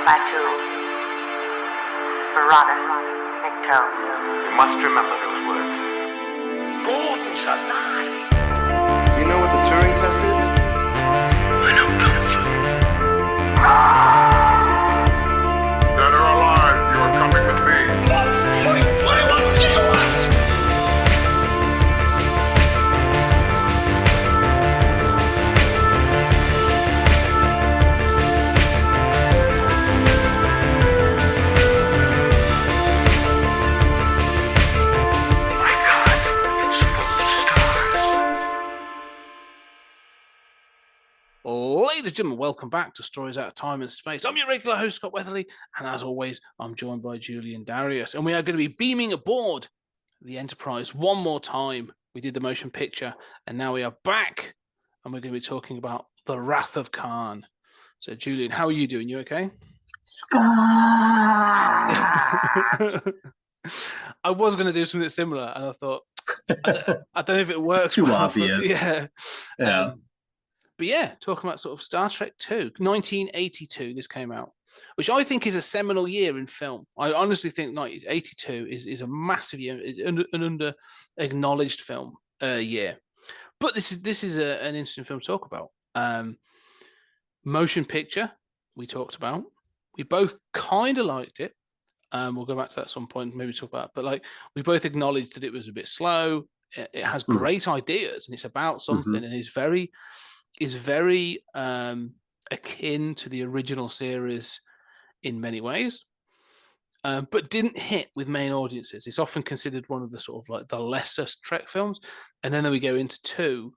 Batu, Barada, Nikto. You must remember those words. Gordon's alive. You know what the Turing test is? I know Kung Fu. Dead or alive, you are coming with me. What do you want to do? My God, it's full of stars. Ladies and gentlemen, welcome back to Stories Out of Time and Space. I'm your regular host, Scott Weatherly, and as always, I'm joined by Julian Darius, and we are going to be beaming aboard the Enterprise one more time. We did the motion picture, and now we are back, and we're going to be talking about The Wrath of Khan. So, Julian, how are you doing? You okay? I was going to do something similar, and I thought, I don't know if it works. Too obvious. Yeah. Yeah. But yeah, talking about sort of Star Trek 2, 1982, this came out, which I think is a seminal year in film. I honestly think 1982 is a massive year, an under-acknowledged film year. But this is an interesting film to talk about. Motion picture, we talked about. We both kind of liked it. We'll go back to that at some point, maybe talk about it. But like, we both acknowledged that it was a bit slow. It has great ideas, and it's about something, and is very akin to the original series in many ways, but didn't hit with main audiences. It's often considered one of the sort of like the lesser Trek films. And then we go into 2,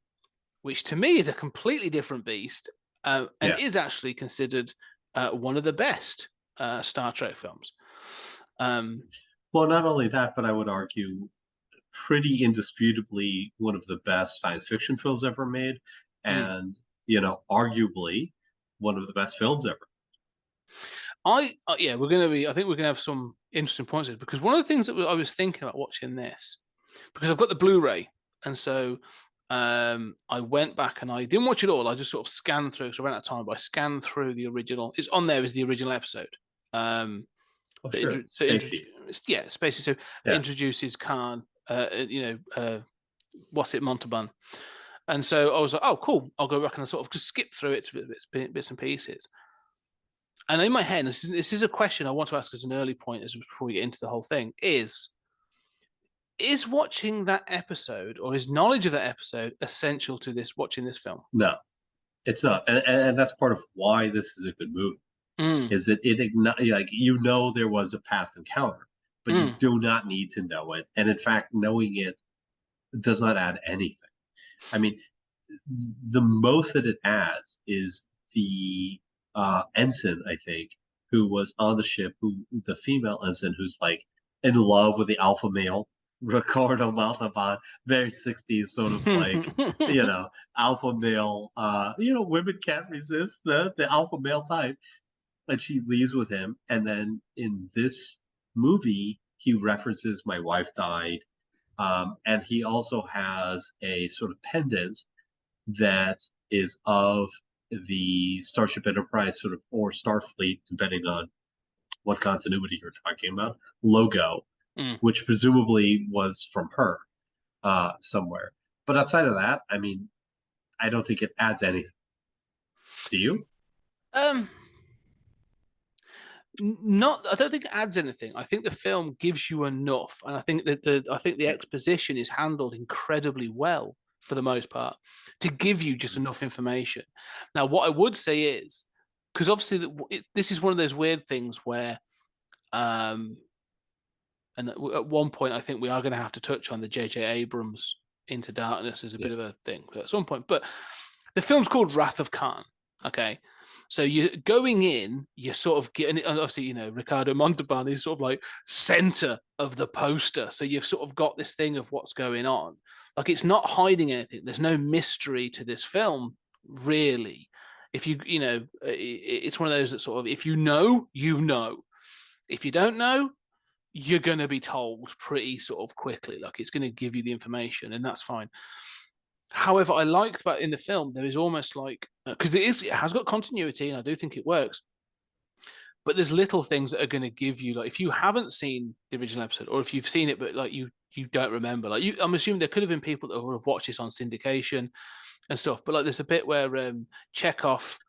which to me is a completely different beast, and is actually considered one of the best Star Trek films. Well, not only that, but I would argue pretty indisputably one of the best science fiction films ever made. And, arguably one of the best films ever. I think we're going to have some interesting points here, because one of the things that I was thinking about watching this, because I've got the Blu-ray, and so I went back and I didn't watch it all. I just sort of scanned through, because I ran out of time, but I scanned through the original. It's on there as the original episode. Spacey. Spacey. So it introduces Khan, Montalban. And so I was like, oh, cool. I'll go back and sort of just skip through it to bits and pieces. And in my head, this is a question I want to ask as an early point, before we get into the whole thing, is watching that episode, or is knowledge of that episode essential to watching this film? No, it's not. And that's part of why this is a good movie, is that there was a past encounter, but you do not need to know it. And in fact, knowing it does not add anything. I mean, the most that it adds is the ensign, I think, who was on the ship, the female ensign who's like in love with the alpha male, Ricardo Montalban, very 60s sort of like, alpha male, women can't resist the alpha male type. And she leaves with him. And then in this movie, he references "My wife died." And he also has a sort of pendant that is of the Starship Enterprise sort of, or Starfleet, depending on what continuity you're talking about, logo, which presumably was from her somewhere. But outside of that, I mean, I don't think it adds anything. Do you? I don't think it adds anything. I think the film gives you enough, and I think that the exposition is handled incredibly well for the most part to give you just enough information. Now, what I would say is, because obviously this is one of those weird things where, and at one point I think we are going to have to touch on the J.J. Abrams Into Darkness as a bit of a thing at some point, but the film's called Wrath of Khan. Okay. So you're going in, you're sort of getting, obviously, Ricardo Montalban is sort of like center of the poster. So you've sort of got this thing of what's going on. Like, it's not hiding anything. There's no mystery to this film, really. If it's one of those that sort of, if you know, you know. If you don't know, you're going to be told pretty sort of quickly. Like, it's going to give you the information, and that's fine. However, I liked about in the film, there is almost like, because it has got continuity, and I do think it works, But there's little things that are going to give you, like, if you haven't seen the original episode, or if you've seen it but like you don't remember, like, I'm assuming there could have been people that would have watched this on syndication and stuff. But like, there's a bit where Chekhov,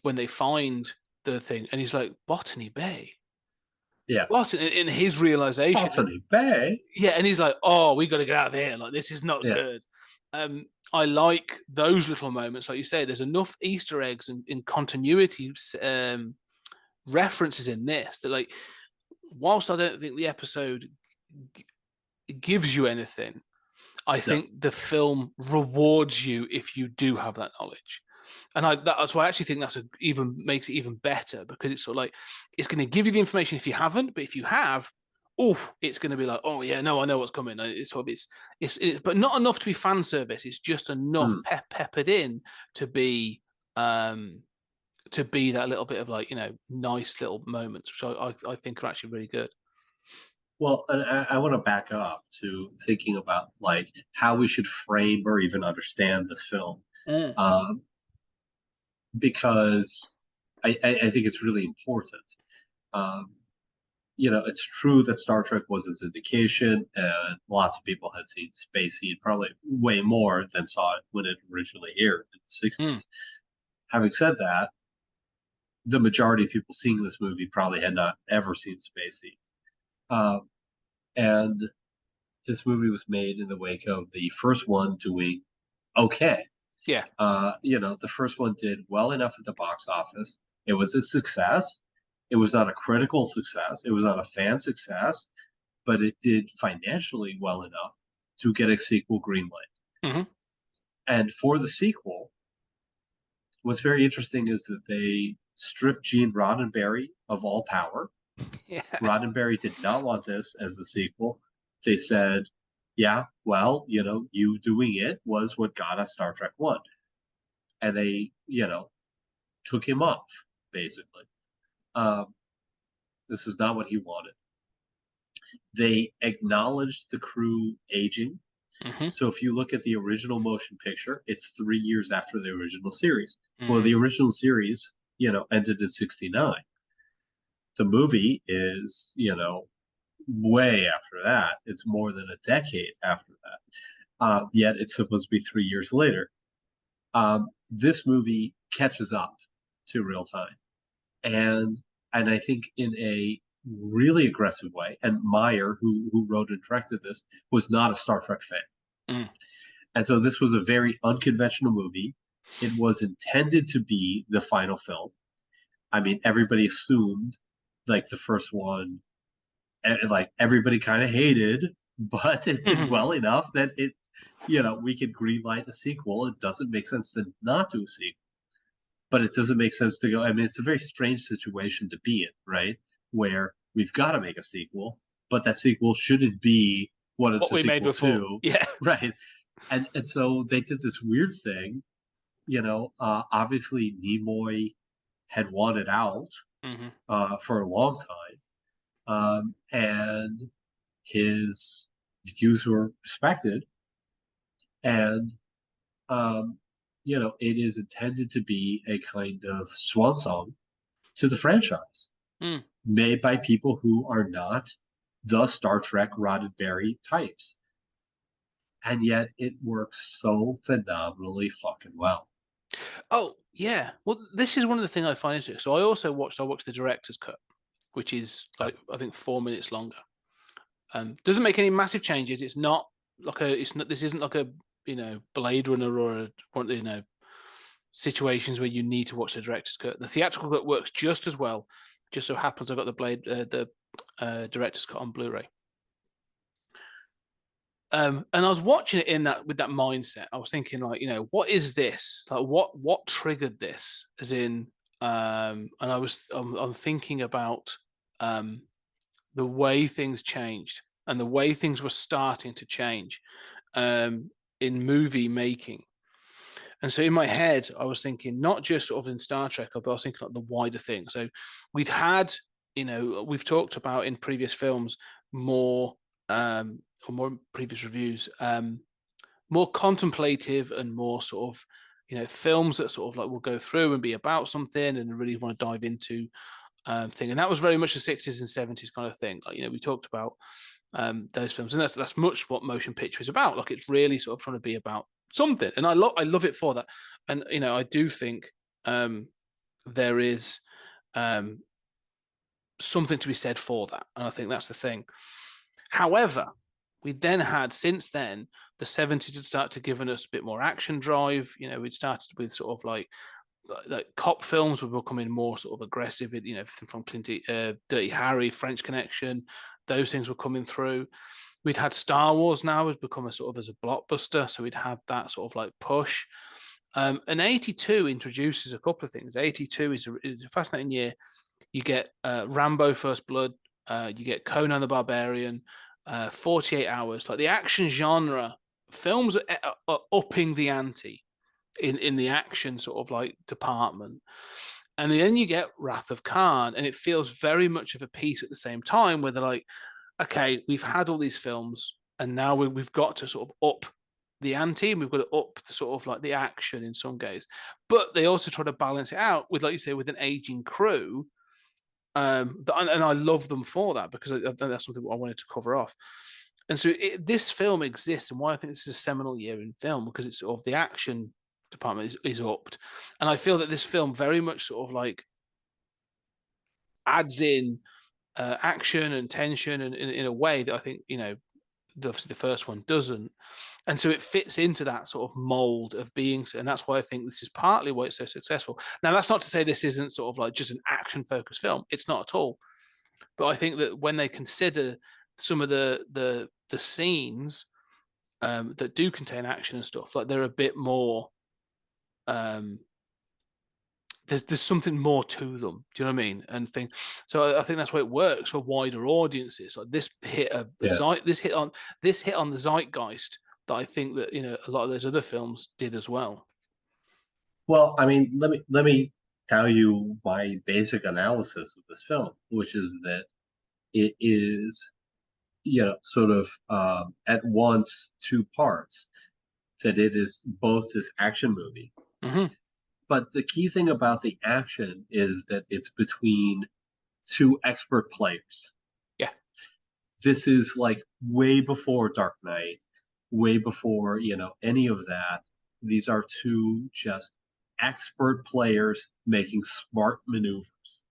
when they find the thing, and he's like, Botany Bay. Yeah. What in his realization? Botany Bay. Yeah, and he's like, "Oh, we got to get out of here. Like, this is not good." I like those little moments, like you say. There's enough Easter eggs and in continuity references in this that, like, whilst I don't think the episode gives you anything, I think the film rewards you if you do have that knowledge. And that's why I actually think even makes it even better, because it's sort of like, it's going to give you the information if you haven't, but if you have, it's going to be like, oh yeah, no, I know what's coming. It's but not enough to be fan service. It's just enough peppered in to be that little bit of, like, nice little moments, which I think are actually really good. Well, and I want to back up to thinking about, like, how we should frame or even understand this film. Because I think it's really important. It's true that Star Trek was its indication, and lots of people had seen Space Seed, probably way more than saw it when it originally aired in the 60s. Having said that, the majority of people seeing this movie probably had not ever seen Space Seed. And this movie was made in the wake of the first one doing okay. Yeah. The first one did well enough at the box office. It was a success. It was not a critical success. It was not a fan success, but it did financially well enough to get a sequel greenlight. Mm-hmm. And for the sequel, what's very interesting is that they stripped Gene Roddenberry of all power. Yeah. Roddenberry did not want this as the sequel. They said, yeah, well, you doing it was what got us Star Trek 1. And they, took him off, basically. This is not what he wanted. They acknowledged the crew aging. Mm-hmm. So if you look at the original motion picture, it's 3 years after the original series. Well, the original series, ended in 1969. The movie is, way after that. It's more than a decade after that. Yet it's supposed to be 3 years later. This movie catches up to real time. And I think in a really aggressive way. And Meyer, who wrote and directed this, was not a Star Trek fan. And so this was a very unconventional movie. It was intended to be the final film. I mean, everybody assumed, like, the first one, and like everybody kind of hated, but it did well enough that it, we could greenlight a sequel. It doesn't make sense to not do a sequel, but it doesn't make sense to go. I mean, it's a very strange situation to be in, right? Where we've got to make a sequel, but that sequel shouldn't be what it's a sequel made before. To. Yeah. Right. And so they did this weird thing, obviously Nimoy had wanted out for a long time. And his views were respected. And, it is intended to be a kind of swan song to the franchise, made by people who are not the Star Trek Roddenberry types. And yet it works so phenomenally fucking well. Oh, yeah. Well, this is one of the things I find interesting. So I watched the director's cut, which is, like, I think 4 minutes longer. Doesn't make any massive changes. It's not like this isn't like a, Blade Runner or one of situations where you need to watch the director's cut. The theatrical cut works just as well. Just so happens I got the director's cut on Blu-ray. And I was watching it with that mindset. I was thinking, like, what is this? Like, what triggered this? As in, and I'm thinking about the way things changed and the way things were starting to change in movie making. And so in my head, I was thinking not just sort of in Star Trek, but I was thinking like the wider thing. So we've talked about in previous films more previous reviews, more contemplative and more sort of, films that sort of like will go through and be about something and really want to dive into thing, and that was very much a 60s and 70s kind of thing. Like, we talked about those films, and that's much what motion picture is about. Like, it's really sort of trying to be about something, and I love it for that. And I do think there is something to be said for that, and I think that's the thing. However, we then had, since then, the 70s had started to giving us a bit more action drive. We'd started with sort of like cop films were becoming more sort of aggressive. From Dirty Harry, French Connection, those things were coming through. We'd had Star Wars now has become a sort of as a blockbuster, so we'd had that sort of like push. And 82 introduces a couple of things. 82 is a fascinating year. You get Rambo: First Blood, you get Conan the Barbarian, 48 Hours. Like, the action genre films are upping the ante in the action sort of like department. And then you get Wrath of Khan, and it feels very much of a piece at the same time, where they're like, okay, we've had all these films, and now we've got to sort of up the ante, and we've got to up the sort of like the action in some cases. But they also try to balance it out with, like you say, with an aging crew. And I love them for that, because that's something I wanted to cover off. And so this film exists, and why I think this is a seminal year in film, because it's sort of the action department is upped, and I feel that this film very much sort of like adds in action and tension, and in a way that I think obviously the first one doesn't, and so it fits into that sort of mold of being, and that's why I think this is partly why it's so successful. Now, that's not to say this isn't sort of like just an action focused film. It's not at all. But I think that when they consider some of the scenes that do contain action and stuff, like, they're a bit more there's something more to them. Do you know what I mean? And so I think that's why it works for wider audiences. Like, this hit on the zeitgeist that I think that a lot of those other films did as well. Well, I mean, let me tell you my basic analysis of this film, which is that it is, sort of at once two parts. That it is both this action movie, but the key thing about the action is that it's between two expert players. Yeah, this is like way before Dark Knight, way before any of that. These are two just expert players making smart maneuvers,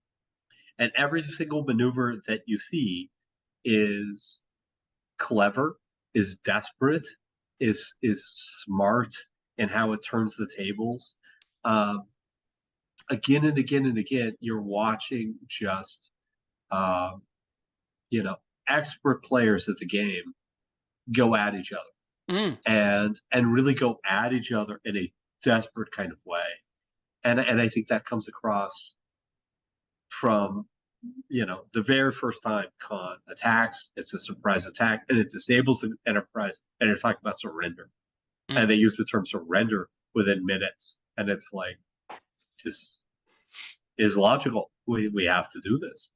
and every single maneuver that you see is clever, is desperate, is smart in how it turns the tables. Again and again and again, you're watching just expert players at the game go at each other, and really go at each other in a desperate kind of way. And I think that comes across from the very first time Khan attacks. It's a surprise attack, and it disables the Enterprise, and you're talking about surrender. And they use the term surrender within minutes, and it's like, this is logical. We have to do this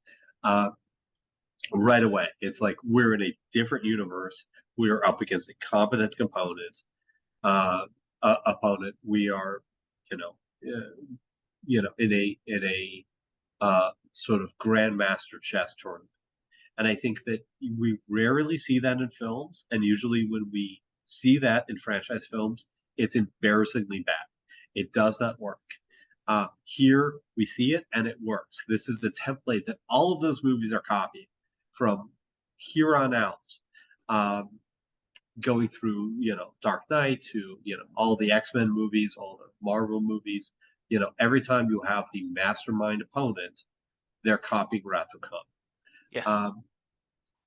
right away. It's like, we're in a different universe. We are up against a competent opponent. We are, in a sort of grandmaster chess tournament. And I think that we rarely see that in films, and usually when we see that in franchise films, it's embarrassingly bad. It does not work. Here we see it, and it works. This is the template that all of those movies are copying from here on out, going through Dark Knight to all the X-Men movies, all the Marvel movies. Every time you have the mastermind opponent, they're copying Wrath of Khan. Yeah.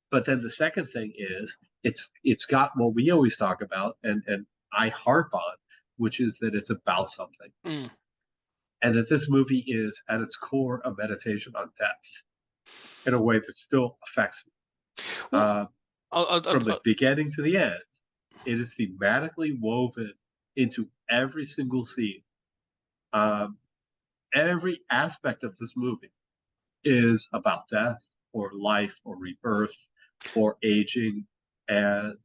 But then the second thing is, it's got what we always talk about, and I harp on, which is that it's about something, and that this movie is at its core a meditation on death in a way that still affects me. From the beginning to the end, it is thematically woven into every single scene. Every aspect of this movie is about death, or life, or rebirth, or aging. And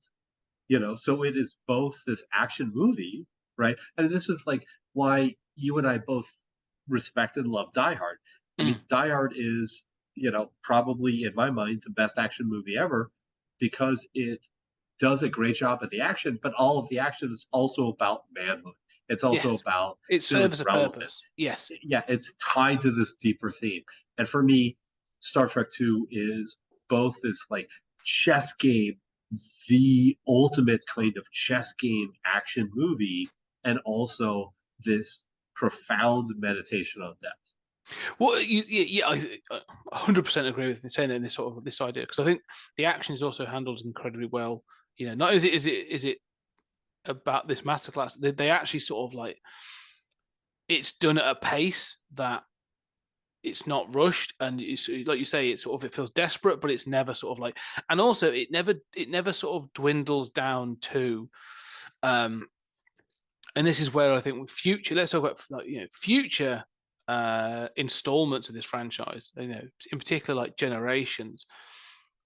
so it is both this action movie, right? And this is like why you and I both respect and love Die Hard. I mean, Die Hard is, probably in my mind the best action movie ever because it does a great job at the action, but all of the action is also about manhood. It's also Yes. about It feeling serves a relevant. purpose. Yes. Yeah, it's tied to this deeper theme. And for me, Star Trek 2 is both this like chess game, the ultimate kind of chess game action movie, and also this profound meditation on death. Well, yeah, I 100% agree with you saying that in this idea, because I think the action is also handled incredibly well. Not is it about this masterclass. They actually sort of like, it's done at a pace that it's not rushed, and it's like you say, it feels desperate, but it's never sort of like, and also it never sort of dwindles down to, and this is where I think with future, let's talk about future installments of this franchise, in particular like Generations,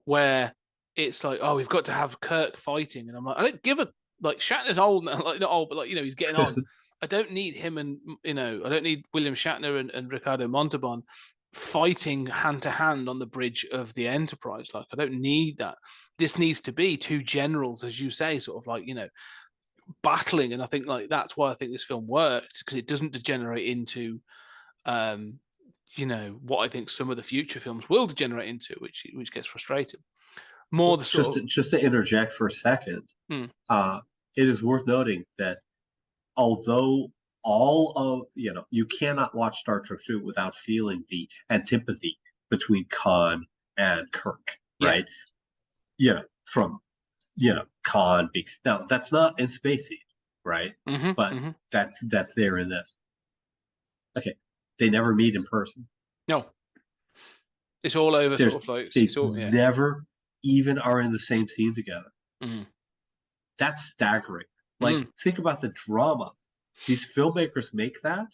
where it's like, oh, we've got to have Kirk fighting, and I'm like, I don't give a, like, Shatner's old now, like not old, but like he's getting on. I don't need him, and I don't need William Shatner and Ricardo Montalban fighting hand to hand on the bridge of the Enterprise. Like, I don't need that. This needs to be two generals, as you say, sort of like battling, and I think like that's why I think this film works, because it doesn't degenerate into what I think some of the future films will degenerate into, which gets frustrating. More the sort just to interject for a second, it is worth noting that although all of you cannot watch Star Trek 2 without feeling the antipathy between Khan and Kirk, right? From Khan being, now that's not in Spacey, right? But that's there in this. Okay, they never meet in person. No, it's all over. There's, sort of like they it's all, never even are in the same scene together. That's staggering. Like, think about the drama. These filmmakers make that.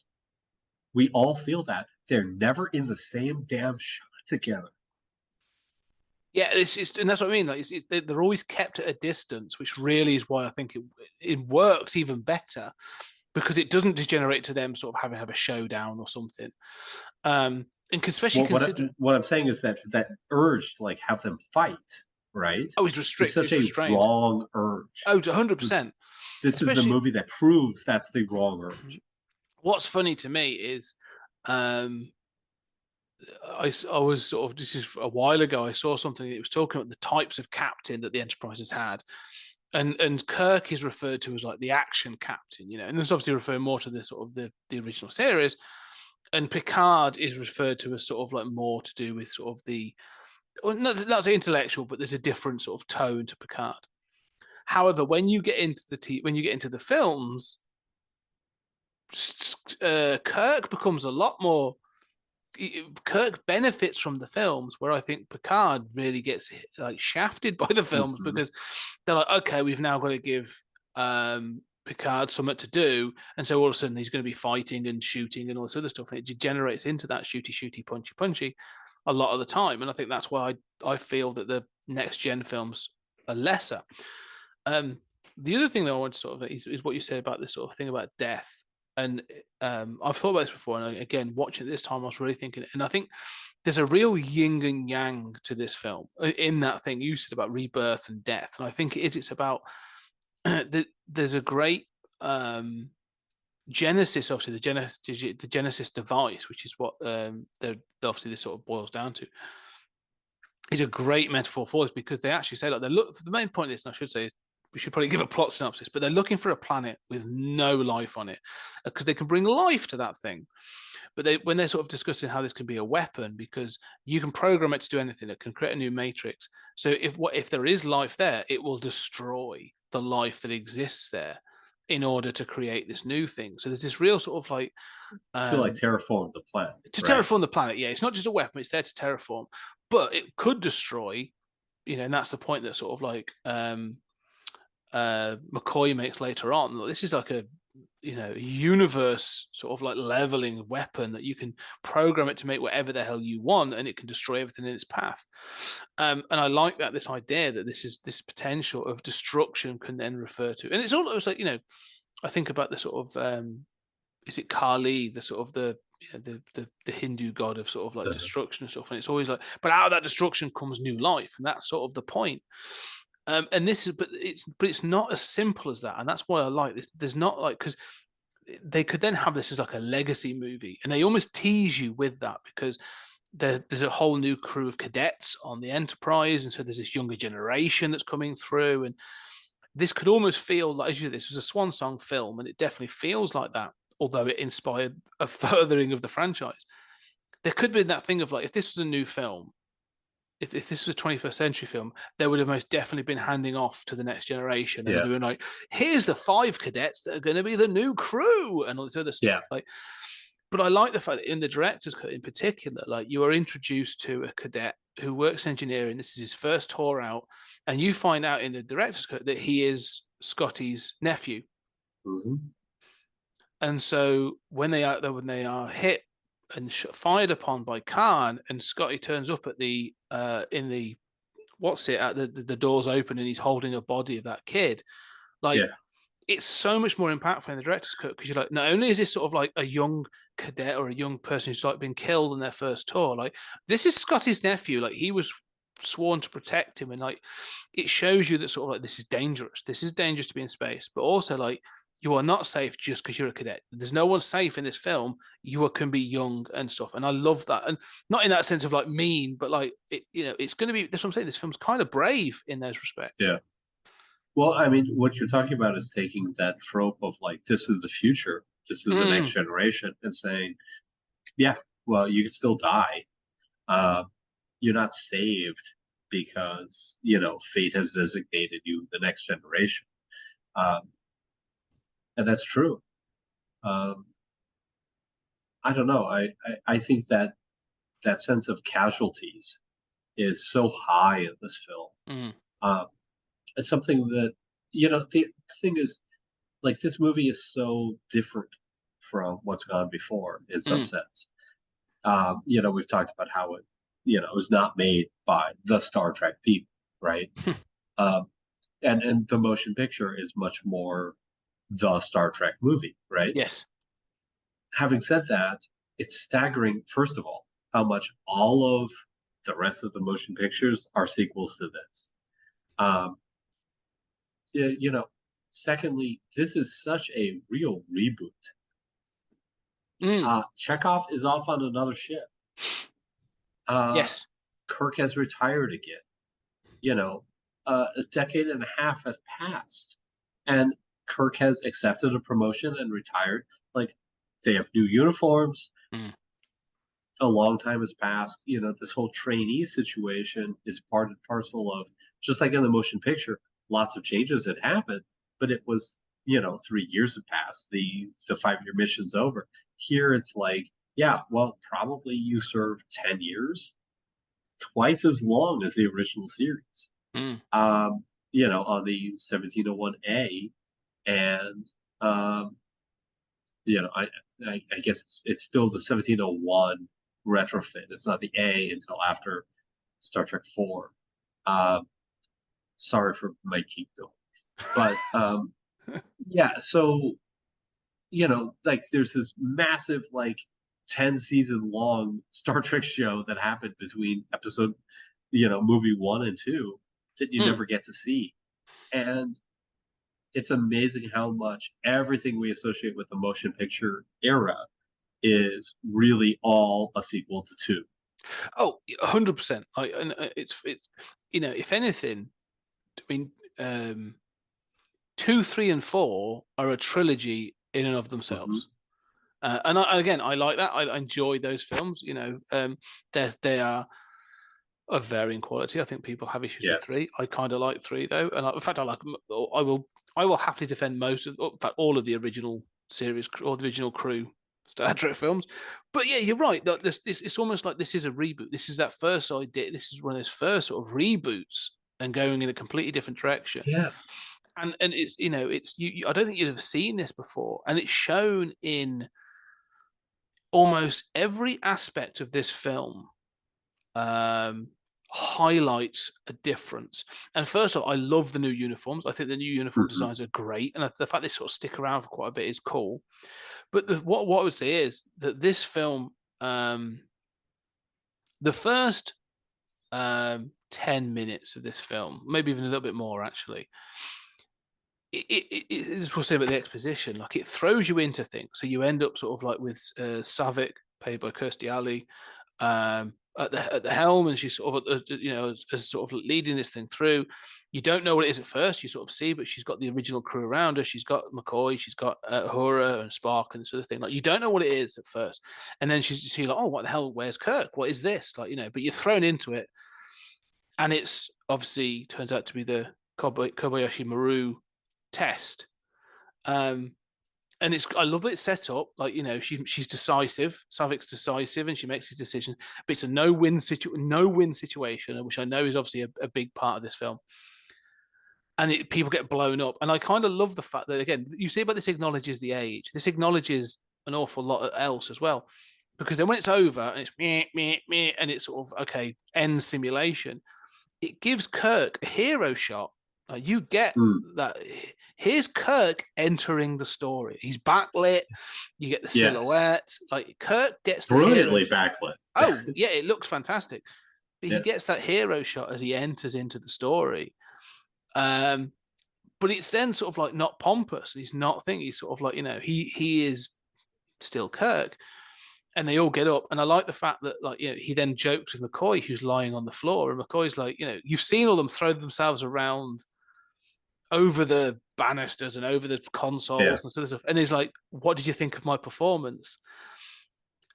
We all feel that. They're never in the same damn shot together. Yeah, and that's what I mean. Like, they're always kept at a distance, which really is why I think it works even better, because it doesn't degenerate to them sort of having to have a showdown or something. And especially what I'm saying is that urge to like have them fight, right? Oh, it's restricted. It's such a wrong urge. Oh, 100%. This is the movie that proves that's the wrong urge. What's funny to me is, I was sort of, this is a while ago, I saw something that was talking about the types of captain that the Enterprise has had. And Kirk is referred to as like the action captain, and it's obviously referring more to the sort of the original series. And Picard is referred to as sort of like more to do with sort of the, not say intellectual, but there's a different sort of tone to Picard. However, when you get into the films, Kirk becomes a lot more. Kirk benefits from the films, where I think Picard really gets like shafted by the films, because they're like, okay, we've now got to give Picard something to do, and so all of a sudden he's going to be fighting and shooting and all this other stuff, and it degenerates into that shooty, punchy a lot of the time. And I think that's why I feel that the next gen films are lesser. The other thing that I want to sort of is what you said about this sort of thing about death. And I've thought about this before, and again, watching it this time, I was really thinking, and I think there's a real yin and yang to this film in that thing you said about rebirth and death. And I think it's about there's a great Genesis, obviously the Genesis device, which is what obviously this sort of boils down to, is a great metaphor for this, because they actually say, like, the main point of this, and I should say, we should probably give a plot synopsis, but they're looking for a planet with no life on it, because they can bring life to that thing. But when they're sort of discussing how this can be a weapon, because you can program it to do anything, it can create a new matrix. So if there is life there, it will destroy the life that exists there in order to create this new thing. So there's this real sort of like to like terraform the planet. Terraform the planet, yeah. It's not just a weapon; it's there to terraform, but it could destroy. And that's the point that sort of like McCoy makes later on. This is like a universe sort of like leveling weapon that you can program it to make whatever the hell you want, and it can destroy everything in its path. And I like this idea that this potential of destruction can then refer to, and it's like I think about the sort of is it Kali, the sort of the Hindu god of sort of like destruction and stuff, and it's always like, but out of that destruction comes new life, and that's sort of the point. And this is, but it's not as simple as that, and that's why I like this. There's not like, because they could then have this as like a legacy movie, and they almost tease you with that because there's a whole new crew of cadets on the Enterprise, and so there's this younger generation that's coming through, and this could almost feel like, as you said, this was a swan song film, and it definitely feels like that, although it inspired a furthering of the franchise. There could be that thing of like, if this was a new film, if this was a 21st century film, they would have most definitely been handing off to the next generation and doing like, here's the 5 cadets that are going to be the new crew and all this other stuff. Like, but I like the fact that in the director's cut in particular, like, you are introduced to a cadet who works engineering. This is his first tour out, and you find out in the director's cut that he is Scotty's nephew. Mm-hmm. And so when they are hit and fired upon by Khan, and Scotty turns up at the in the the doors open, and he's holding a body of that kid, like, it's so much more impactful in the director's cut, because you're like, not only is this sort of like a young cadet or a young person who's like been killed in their first tour, like, this is Scotty's nephew, like, he was sworn to protect him, and like, it shows you that sort of like, this is dangerous to be in space, but also like, you are not safe just because you're a cadet. There's no one safe in this film. You can be young and stuff, and I love that. And not in that sense of like mean, but like, it's going to be. That's what I'm saying. This film's kind of brave in those respects. Yeah. Well, I mean, what you're talking about is taking that trope of like, this is the future, this is the next generation, and saying, yeah, well, you can still die. You're not saved because fate has designated you the next generation. And that's true. I don't know. I think that sense of casualties is so high in this film. It's something that, the thing is, like, this movie is so different from what's gone before in some sense. We've talked about how it was not made by the Star Trek people, right? And the motion picture is much more the Star Trek movie, right? Yes. Having said that, it's staggering, first of all, how much all of the rest of the motion pictures are sequels to this. Secondly, this is such a real reboot. Chekhov is off on another ship. Yes. Kirk has retired again. A decade and a half has passed, and Kirk has accepted a promotion and retired. Like, they have new uniforms. A long time has passed. This whole trainee situation is part and parcel of, just like in the motion picture, lots of changes had happened, but it was, 3 years have passed. The 5-year mission's over. Here it's like, yeah, well, probably you served 10 years, twice as long as the original series. On the 1701A. And I guess it's still the 1701 retrofit. It's not the A until after Star Trek 4. Sorry for my geek though, but yeah. So like, there's this massive, like, 10-season long Star Trek show that happened between episode, movie 1 and 2 that you never get to see, and it's amazing how much everything we associate with the motion picture era is really all a sequel to 2. Oh, 100%. It's if anything, I mean, 2, 3, and 4 are a trilogy in and of themselves. And I like that. I enjoy those films. They are of varying quality. I think people have issues with 3. I kind of like 3 though, and in fact, I will happily defend most of, in fact, all of the original series or the original crew Star Trek films. But yeah, you're right. It's almost like this is a reboot. This is that first idea. This is one of those first sort of reboots and going in a completely different direction. Yeah. And it's I don't think you'd have seen this before, and it's shown in almost every aspect of this film. highlights a difference. And first of all, I love the new uniforms. I think the new uniform designs are great, and the fact they sort of stick around for quite a bit is cool. But what I would say is that this film, the first 10 minutes of this film, maybe even a little bit more actually, we'll say about the exposition, like it throws you into things. So you end up sort of like with Savick, played by Kirstie Alley, at the helm, and she's sort of as sort of leading this thing through. You don't know what it is at first. You sort of see, but she's got the original crew around her. She's got McCoy, she's got Uhura and Spark and sort of thing. Like you don't know what it is at first, and then she's like, oh, what the hell? Where's Kirk? What is this? Like but you're thrown into it, and it's obviously turns out to be the Kobayashi Maru test. And I love that it's set up like she's decisive. Savik's decisive, and she makes his decision. But it's a no-win situation, which I know is obviously a big part of this film. And people get blown up, and I kind of love the fact that again you see about this acknowledges the age. This acknowledges an awful lot else as well, because then when it's over and it's meh, and it's sort of okay, end simulation. It gives Kirk a hero shot. You get that. Here's Kirk entering the story. He's backlit. You get the silhouette. Like Kirk gets brilliantly backlit. Oh yeah, it looks fantastic. But he gets that hero shot as he enters into the story. But it's then sort of like not pompous. He's not thinking. He's sort of like he is still Kirk. And they all get up, and I like the fact that he then jokes with McCoy, who's lying on the floor, and McCoy's like, you've seen all of them throw themselves around over the banisters and over the consoles and sort of stuff. And he's like, what did you think of my performance?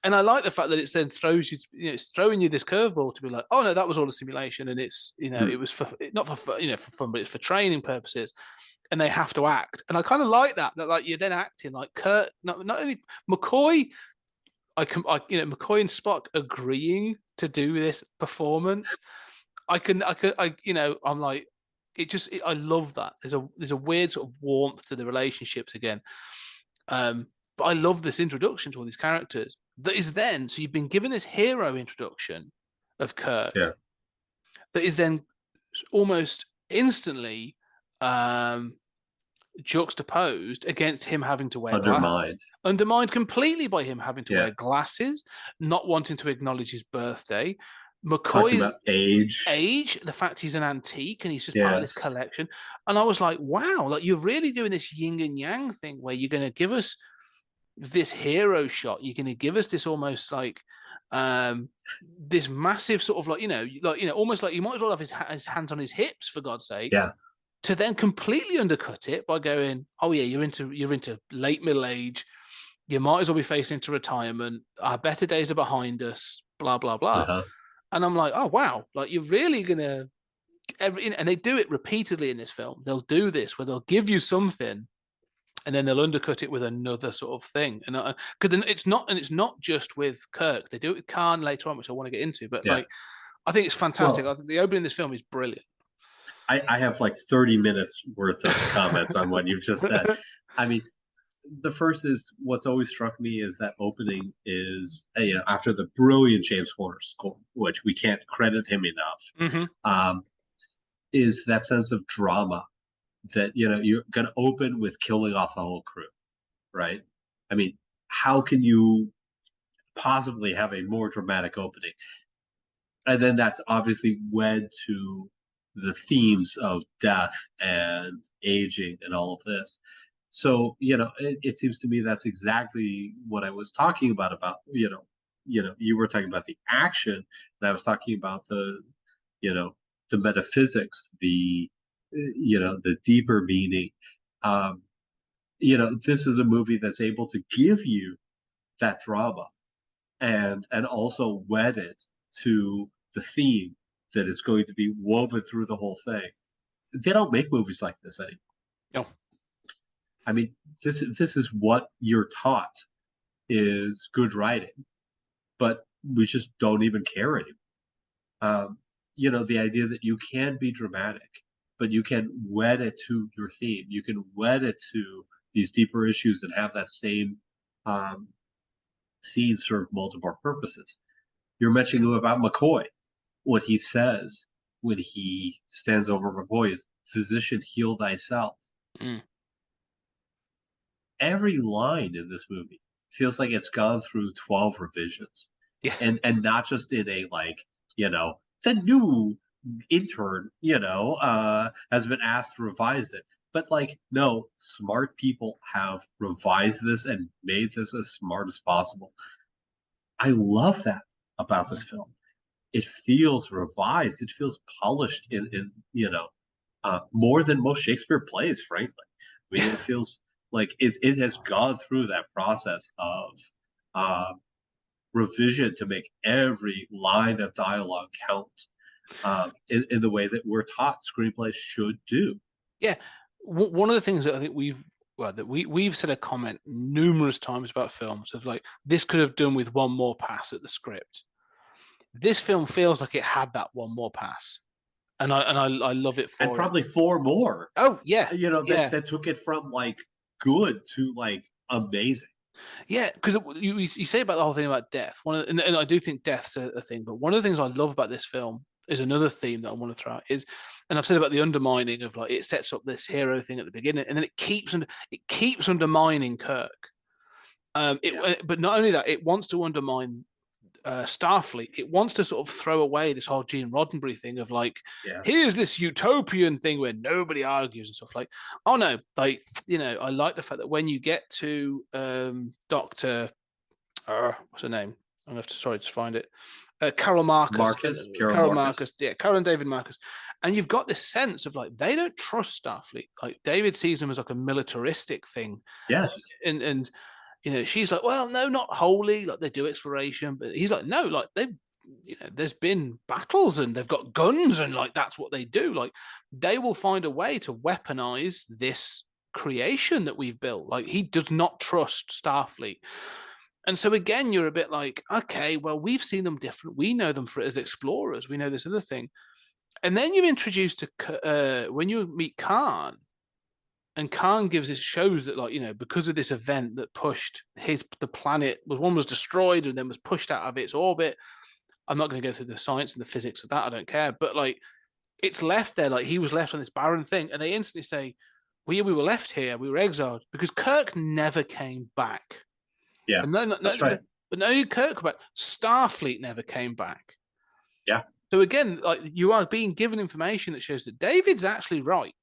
And I like the fact that it then throws you, it's throwing you this curveball to be like, oh no, that was all a simulation, and it's it was for not for for fun, but it's for training purposes, and they have to act. And I kind of like that like you're then acting like Kurt, not only McCoy. McCoy and Spock agreeing to do this performance. I'm like. I love that. There's a weird sort of warmth to the relationships again. But I love this introduction to all these characters. That is then, so you've been given this hero introduction of Kirk. Yeah. That is then almost instantly juxtaposed against him having to wear undermined completely by him having to wear glasses, not wanting to acknowledge his birthday. McCoy's age, the fact he's an antique and he's just part of this collection. And I was like, wow, like you're really doing this yin and yang thing where you're going to give us this hero shot. You're going to give us this almost like this massive sort of almost like you might as well have his hands on his hips, for God's sake. Yeah. To then completely undercut it by going, oh yeah, you're into late middle age. You might as well be facing into retirement. Our better days are behind us. Blah blah blah. Uh-huh. And I'm like, oh wow, like you're really gonna, and they do it repeatedly in this film. They'll do this where they'll give you something, and then they'll undercut it with another sort of thing. And because then it's not just with Kirk. They do it with Khan later on, which I want to get into. But like, I think it's fantastic. I think the opening of this film is brilliant. I have like 30 minutes worth of comments on what you've just said. I mean, the first is what's always struck me is that opening is after the brilliant James Horner score, which we can't credit him enough, is that sense of drama that you're going to open with killing off the whole crew, right? I mean, how can you possibly have a more dramatic opening? And then that's obviously wed to the themes of death and aging and all of this. So, it seems to me that's exactly what I was talking about, you were talking about the action, and I was talking about the metaphysics, the deeper meaning. This is a movie that's able to give you that drama and also wed it to the theme that is going to be woven through the whole thing. They don't make movies like this anymore. No. I mean, this is what you're taught is good writing, but we just don't even care anymore. The idea that you can be dramatic, but you can wed it to your theme. You can wed it to these deeper issues that have that same scene serve multiple purposes. You're mentioning about McCoy. what he says when he stands over McCoy is, "Physician, heal thyself." Mm. Every line in this movie feels like it's gone through 12 revisions, Yeah. and not just in a the new intern has been asked to revise it, but like, no, smart people have revised this and made this as smart as possible. I love that about this film. It feels revised. It feels polished in more than most Shakespeare plays, frankly. I mean, it feels like it has gone through that process of uh, revision to make every line of dialogue count in the way that we're taught screenplays should do. Yeah, one of the things that I think we've said a comment numerous times about films of like, this could have done with one more pass at the script. This film feels like it had that one more pass, and I love it for And it. probably four more. Oh yeah, that took it from like good to like amazing. Yeah, because you say about the whole thing about death. And I do think death's a thing, but one of the things I love about this film is another theme that I want to throw out is, and I've said about the undermining of like, it sets up this hero thing at the beginning, and then it keeps undermining Kirk. But not only that, it wants to undermine Starfleet. It wants to sort of throw away this whole Gene Roddenberry thing of like, here's this utopian thing where nobody argues and stuff. Like, oh no, like, I like the fact that when you get to Dr. What's her name? I'm gonna have to just find it. Carol Marcus. Carol Marcus. Yeah, Carol and David Marcus. And you've got this sense of like, they don't trust Starfleet. Like, David sees them as like a militaristic thing. Yes. And she's like, well, no, not wholly. Like, they do exploration, but he's like, no, like there's been battles and they've got guns and like that's what they do. Like, they will find a way to weaponize this creation that we've built. Like, he does not trust Starfleet. And so again, you're a bit like, okay, well, we've seen them different. We know them as explorers. We know this other thing. And then you're introduced to when you meet Khan. And Khan shows that, like, because of this event that pushed the planet, one was destroyed and then was pushed out of its orbit. I'm not going to go through the science and the physics of that. I don't care. But like, it's left there. Like, he was left on this barren thing. And they instantly say, we were left here. We were exiled because Kirk never came back. Yeah, that's right. But not only Kirk, but Starfleet never came back. Yeah. So again, like, you are being given information that shows that David's actually right.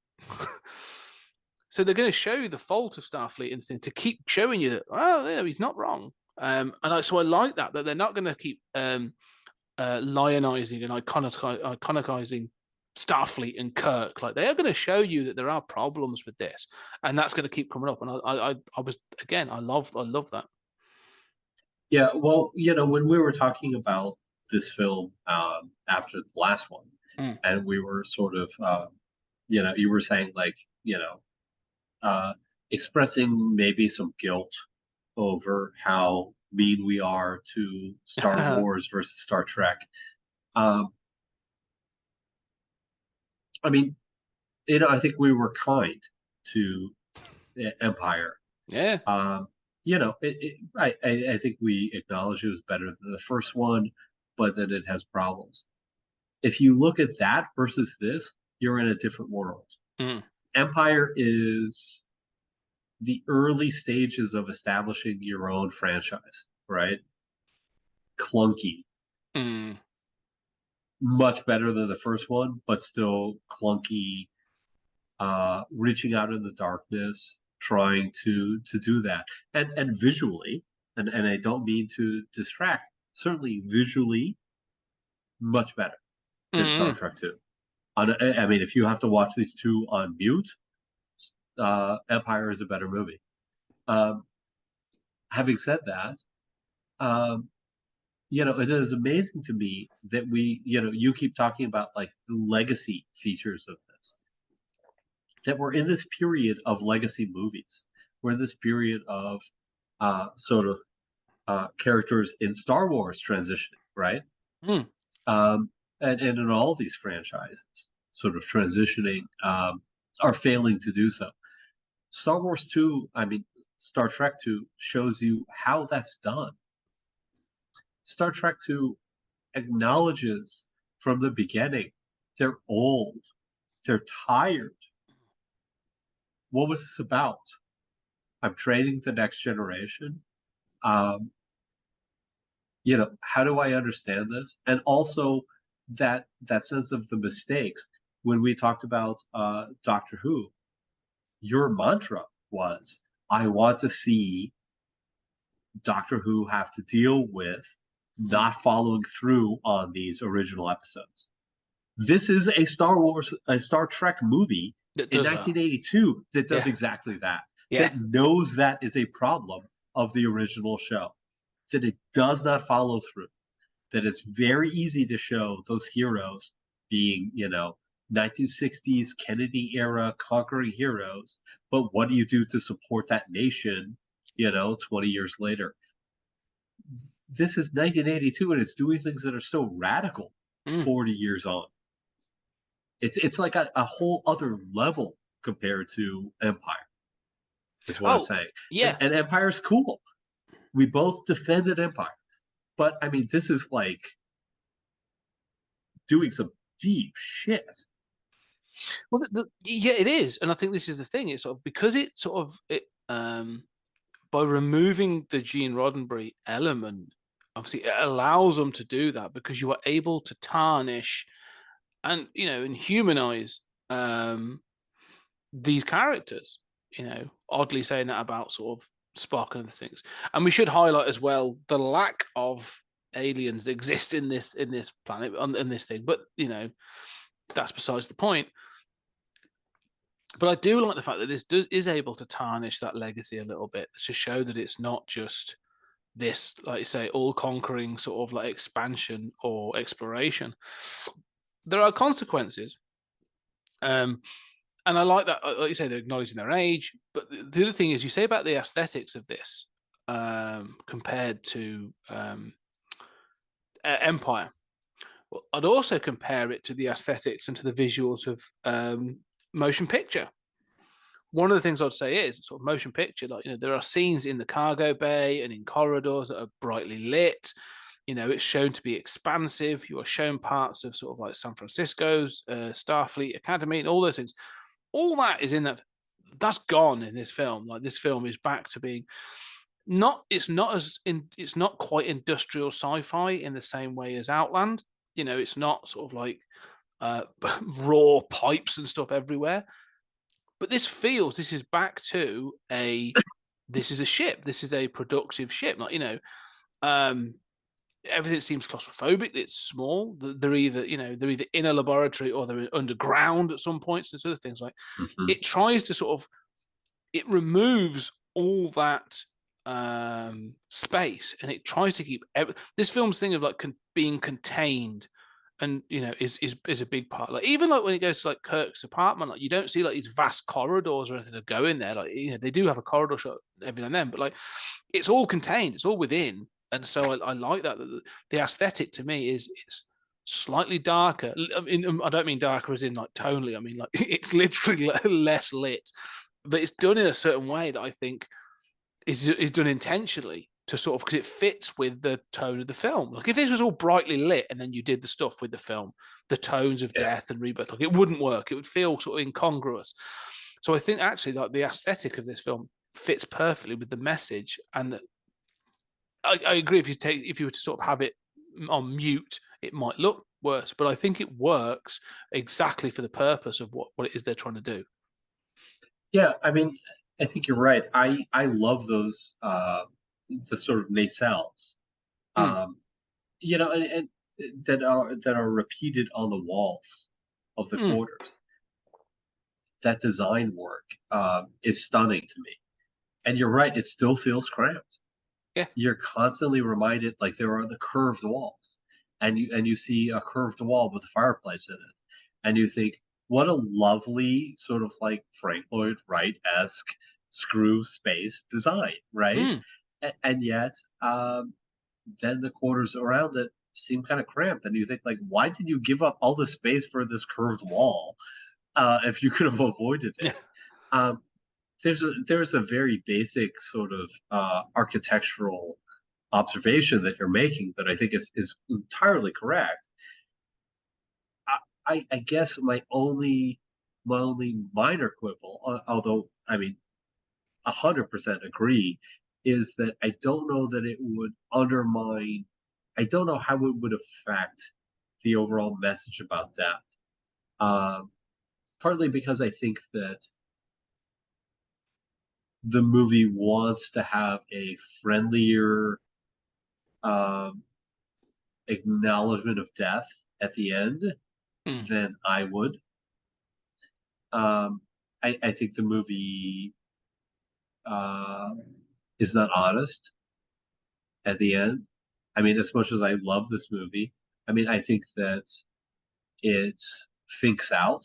So they're going to show you the fault of Starfleet instinct to keep showing you that, well, he's not wrong. So I like that they're not going to keep lionizing and iconicizing Starfleet and Kirk. Like, they are going to show you that there are problems with this, and that's going to keep coming up. And I love that. Yeah, well, when we were talking about this film after the last one, and we were sort of, you were saying like, expressing maybe some guilt over how mean we are to Star Wars versus Star Trek. I mean, I think we were kind to Empire. Yeah. I think we acknowledge it was better than the first one, but that it has problems. If you look at that versus this, you're in a different world. Empire is the early stages of establishing your own franchise, right? Clunky. Much better than the first one, but still clunky, reaching out in the darkness, trying to do that. And visually, and I don't mean to distract, certainly visually, much better than Star Trek 2. I mean, if you have to watch these two on mute, Empire is a better movie. Having said that, it is amazing to me that you keep talking about like the legacy features of this, that we're in this period of legacy movies. We're in this period of characters in Star Wars transitioning, right? And in all these franchises, sort of transitioning, are failing to do so. Star Trek 2 shows you how that's done. Star Trek 2 acknowledges from the beginning. They're old. They're tired. What was this about? I'm training the next generation. Um, how do I understand this? And also that sense of the mistakes. When we talked about Doctor Who, your mantra was, I want to see Doctor Who have to deal with not following through on these original episodes. This is a Star Trek movie in 1982 that does exactly that. That knows that is a problem of the original show, that it does not follow through, that it's very easy to show those heroes being, 1960s Kennedy era conquering heroes, but what do you do to support that nation, 20 years later? This is 1982 and it's doing things that are so radical 40 years on. It's like a whole other level compared to Empire, is what I'm saying. Yeah. And Empire's cool. We both defended Empire. But, I mean, this is like doing some deep shit. Well, yeah, it is. And I think this is the thing. It's sort of, because by removing the Gene Roddenberry element, obviously it allows them to do that, because you are able to tarnish and humanize these characters. Oddly saying that about sort of Spock and other things. And we should highlight as well the lack of aliens that exist in this planet, in this thing. But that's besides the point. But I do like the fact that this is able to tarnish that legacy a little bit, to show that it's not just this, like you say, all-conquering sort of like expansion or exploration. There are consequences. And I like that, like you say, they're acknowledging their age. But the other thing is, you say about the aesthetics of this compared to Empire. Well, I'd also compare it to the aesthetics and to the visuals of motion picture. One of the things I'd say is sort of motion picture, like, there are scenes in the cargo bay and in corridors that are brightly lit. It's shown to be expansive. You are shown parts of sort of like San Francisco's Starfleet Academy and all those things. All that is in that. That's gone in this film. Like, this film is back to being it's not quite industrial sci-fi in the same way as Outland. It's not sort of like raw pipes and stuff everywhere. But this is back to this is a ship. This is a productive ship. Like, everything seems claustrophobic. It's small. They're either in a laboratory or they're underground at some points. And other things like it tries to sort of, it removes all that space, and it tries to keep this film's thing of like being contained. And is a big part. Like, even like when it goes to like Kirk's apartment, like, you don't see like these vast corridors or anything to go in there. Like, they do have a corridor shot every now and then, but like, it's all contained, it's all within. And so I like that. The aesthetic to me is slightly darker. I mean, I don't mean darker as in like tonally. I mean like it's literally less lit, but it's done in a certain way that I think is done intentionally, to sort of, because it fits with the tone of the film. Like, if this was all brightly lit and then you did the stuff with the film, the tones of death and rebirth, like, it wouldn't work. It would feel sort of incongruous. So I think actually like the aesthetic of this film fits perfectly with the message. And I agree, if you were to sort of have it on mute, it might look worse, but I think it works exactly for the purpose of what it is they're trying to do. Yeah, I mean, I think you're right. I love those the sort of nacelles, and that are repeated on the walls of the quarters. That design work is stunning to me. And you're right, it still feels cramped. Yeah, you're constantly reminded, like, there are the curved walls, and you see a curved wall with a fireplace in it, and you think, what a lovely sort of like Frank Lloyd Wright-esque screw space design, right? And yet, then the quarters around it seem kind of cramped, and you think, like, why did you give up all the space for this curved wall if you could have avoided it? There's a very basic sort of architectural observation that you're making that I think is entirely correct. I guess my only minor quibble, although I mean 100% agree, is that I don't know that it would undermine. I don't know how it would affect the overall message about death. Um, Partly because I think that the movie wants to have a friendlier um, acknowledgement of death at the end than I would. Um, I think the movie uh, is not honest at the end. I mean, as much as I love this movie, I mean, I think that it thinks out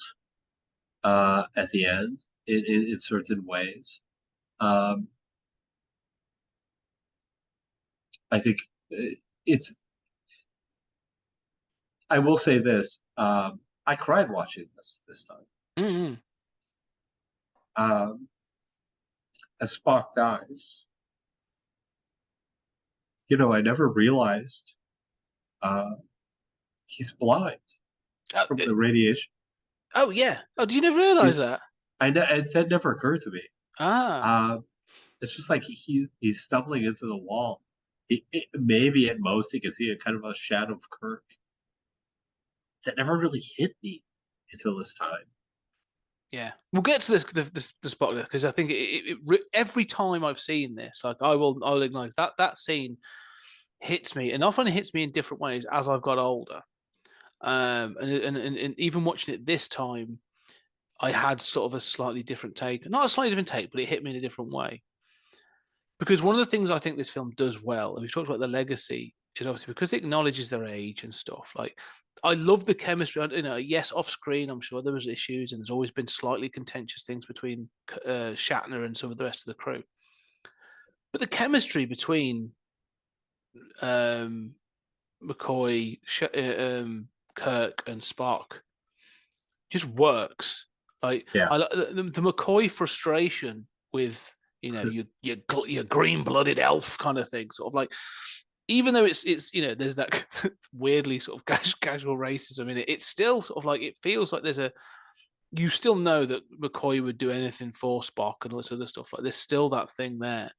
at the end in certain ways. Um, I think it's. I will say this: I cried watching this time. Mm-hmm. Um, as Spock dies, I never realized uh, he's blind Oh, from the radiation. oh yeah. Oh, do you never realize He's that? that never occurred to me. Ah, It's just like he's stumbling into the wall. Maybe at most he can see a kind of a shadow of Kirk. That never really hit me until this time. yeah. We'll get to the spot because I think every time I've seen this, like I'll acknowledge that scene hits me, and often it hits me in different ways as I've got older. And even watching it this time, I had sort of a slightly different take. Not a slightly different take, but it hit me in a different way. Because one of the things I think this film does well, and we've talked about the legacy, is obviously because it acknowledges their age and stuff. Like, I love the chemistry. Yes, off screen, I'm sure there was issues, and there's always been slightly contentious things between Shatner and some of the rest of the crew. But the chemistry between um, McCoy, Kirk, and Spock just works. Like Yeah, the McCoy frustration with your green blooded elf kind of thing, sort of like, even though it's there's that weirdly sort of casual racism in it, it's still sort of like, it feels like you still know that McCoy would do anything for Spock and all this other stuff. Like, there's still that thing there.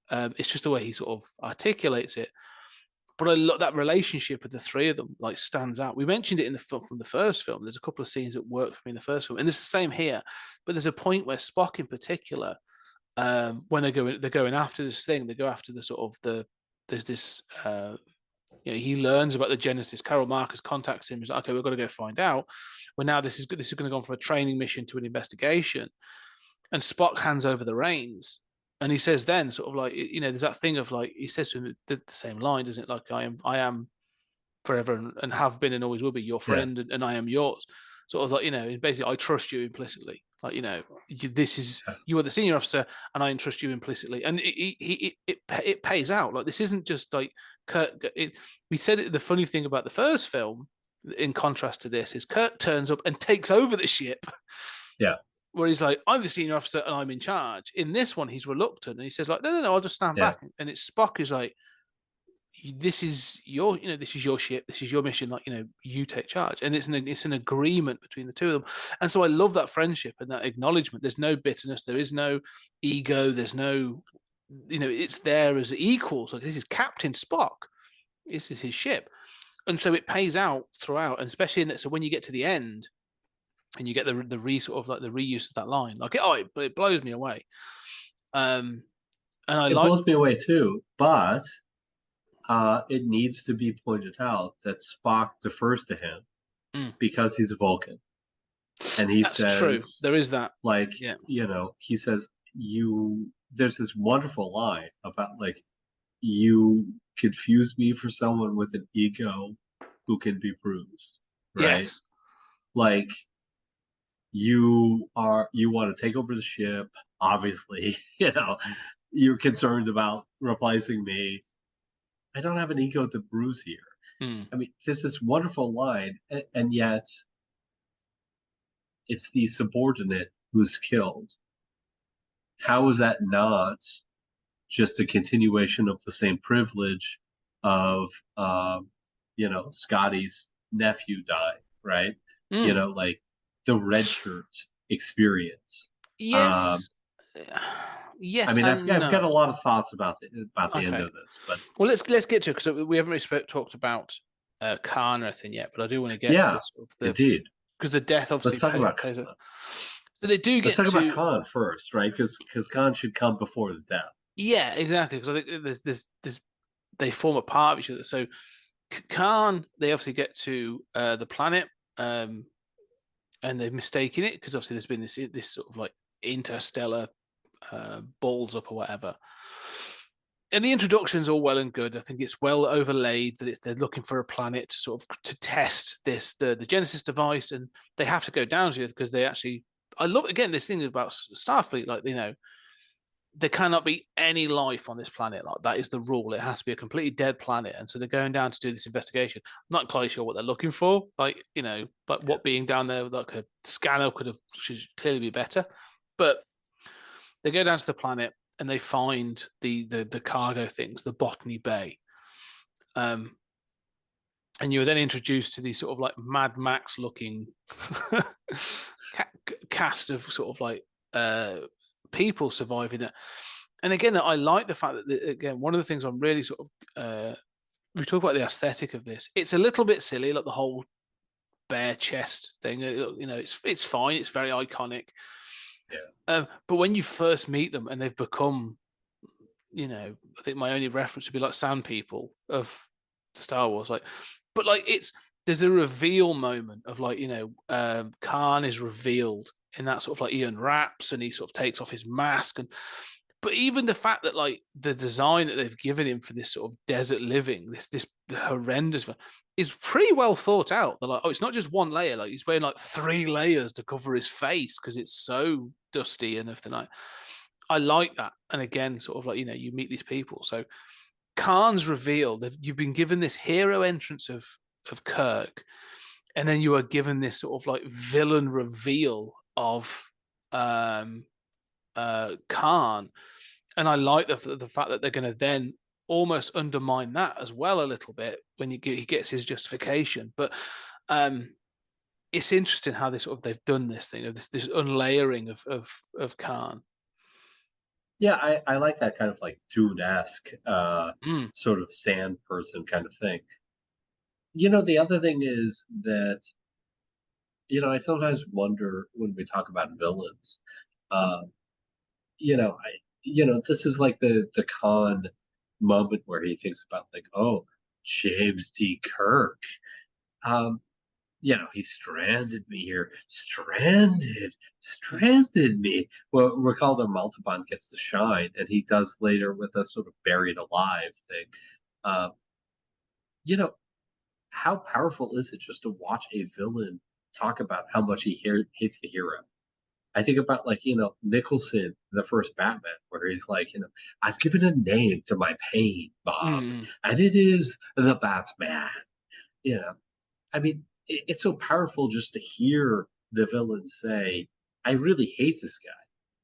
It's just the way he sort of articulates it. But I love that relationship with the three of them, like, stands out. We mentioned it from the first film. There's a couple of scenes that work for me in the first film, and it's the same here. But there's a point where Spock, in particular, when they're going after this thing, they go after the sort of there's this he learns about the Genesis. Carol Marcus contacts him. He's like, okay, we've got to go find out. Well, now this is going to go from a training mission to an investigation, and Spock hands over the reins. And he says then, sort of like, there's that thing of, like, he says to him the same line, doesn't it? Like, I am forever and have been and always will be your friend, and I am yours. Sort of like, basically, I trust you implicitly. Like, you are the senior officer, and I entrust you implicitly. And it pays out. Like, this isn't just like Kirk. We said it, the funny thing about the first film, in contrast to this, is Kirk turns up and takes over the ship. Yeah. Where he's like, I'm the senior officer and I'm in charge. In this one, he's reluctant and he says, like, no, I'll just stand back. And it's Spock who's like, this is your ship, this is your mission, like, you take charge. And it's an agreement between the two of them. And so I love that friendship and that acknowledgement. There's no bitterness, there is no ego, there's no, it's there as equals. Like, this is Captain Spock, this is his ship. And so it pays out throughout, and especially in that. So when you get to the end, and you get the reuse of that line, like, it blows me away. And it blows me away too, but it needs to be pointed out that Spock defers to him because he's a Vulcan, and he says, true. There is that, like, he says, there's this wonderful line about, like, you confuse me for someone with an ego who can be bruised, right? Yes. Like, you want to take over the ship, obviously. You're concerned about replacing me. I don't have an ego to bruise here. I mean, there's this wonderful line, and yet it's the subordinate who's killed. How is that not just a continuation of the same privilege of Scotty's nephew died, right? You know, like the red shirt experience. Um, Yes, I yes mean, and I've got a no. lot of thoughts about the end Okay. of this, but Well, let's get to it because we haven't really talked about Khan or anything yet, but I do want to get to yeah, this sort of the indeed. because the death Let's obviously talk about plays a. So they do let's get talk about to. Khan first, right? Because Khan should come before the death. Yeah, exactly. Because I think there's they form a part of each other. So Khan, they obviously get to the planet, and they're mistaking it because obviously there's been this sort of like interstellar balls up or whatever. And the introduction's all well and good. I think it's well overlaid that they're looking for a planet to sort of to test the Genesis device, and they have to go down to it because they actually. I love again this thing about Starfleet, like there cannot be any life on this planet. Like that is the rule. It has to be a completely dead planet. And so they're going down to do this investigation. I'm not entirely sure what they're looking for. Like, like what being down there, like a scanner should clearly be better. But they go down to the planet and they find the cargo things, the Botany Bay. And you were then introduced to these sort of like Mad Max looking cast of sort of like people surviving it. And again, I like the fact that again, one of the things I'm really sort of we talk about the aesthetic of this. It's a little bit silly, like the whole bare chest thing. It's fine. It's very iconic. Yeah. But when you first meet them and they've become, I think my only reference would be like Sand People of Star Wars, but there's a reveal moment of Khan is revealed in that sort of like he unwraps and he sort of takes off his mask but even the fact that like the design that they've given him for this sort of desert living, this horrendous is pretty well thought out. They're like, oh, it's not just one layer, like he's wearing like 3 layers to cover his face because it's so dusty and everything. I like that. And again, sort of like, you meet these people. So Khan's reveal that you've been given this hero entrance of Kirk, and then you are given this sort of like villain reveal of Khan, and I like the fact that they're going to then almost undermine that as well a little bit when he gets his justification. But it's interesting how they've done this thing of this unlayering of Khan. Yeah, I like that kind of like Dune-esque Mm. sort of sand person kind of thing. The other thing is that, I sometimes wonder when we talk about villains, uh, this is like the Khan moment where he thinks about like, oh, James D. Kirk. Um, he stranded me here. Stranded me. Well, recall that Maltaban gets to shine, and he does later with a sort of buried alive thing. Um, how powerful is it just to watch a villain talk about how much he hates the hero? I think about like, Nicholson in the first Batman, where he's like, I've given a name to my pain, Bob, and it is the Batman. I mean, it's so powerful just to hear the villain say, I really hate this guy.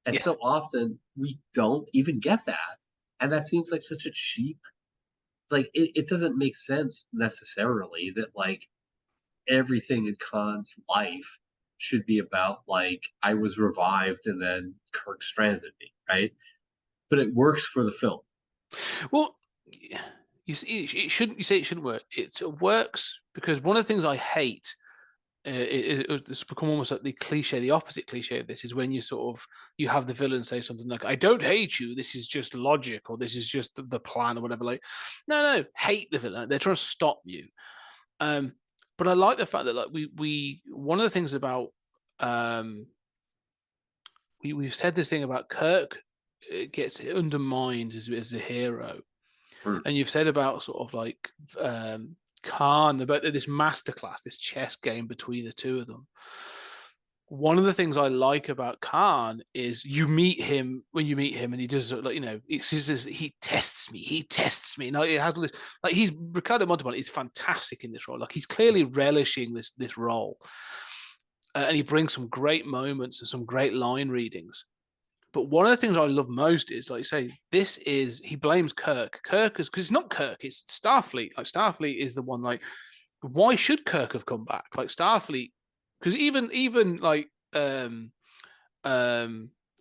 And so often we don't even get that. And that seems like such a cheap, like, it doesn't make sense necessarily that like everything in Khan's life should be about like I was revived and then Kirk stranded me, right? But it works for the film. Well, you see, it shouldn't. You say it shouldn't work. It works because one of the things I hate. It's become almost like the cliche, the opposite cliche of this is when you have the villain say something like, I don't hate you, this is just logic, or this is just the plan or whatever. Like, no, hate the villain. They're trying to stop you. But I like the fact that like we one of the things about we've said this thing about Kirk gets undermined as a hero. And you've said about sort of like Khan, about this masterclass, this chess game between the two of them. One of the things I like about Khan is when you meet him, and he does like he tests me. Now he has this like he's Ricardo Montalban is fantastic in this role. Like he's clearly relishing this role, and he brings some great moments and some great line readings. But one of the things I love most is, like you say, he blames Kirk. Kirk is, because it's not Kirk, it's Starfleet. Like Starfleet is the one, like, why should Kirk have come back? Like Starfleet because even like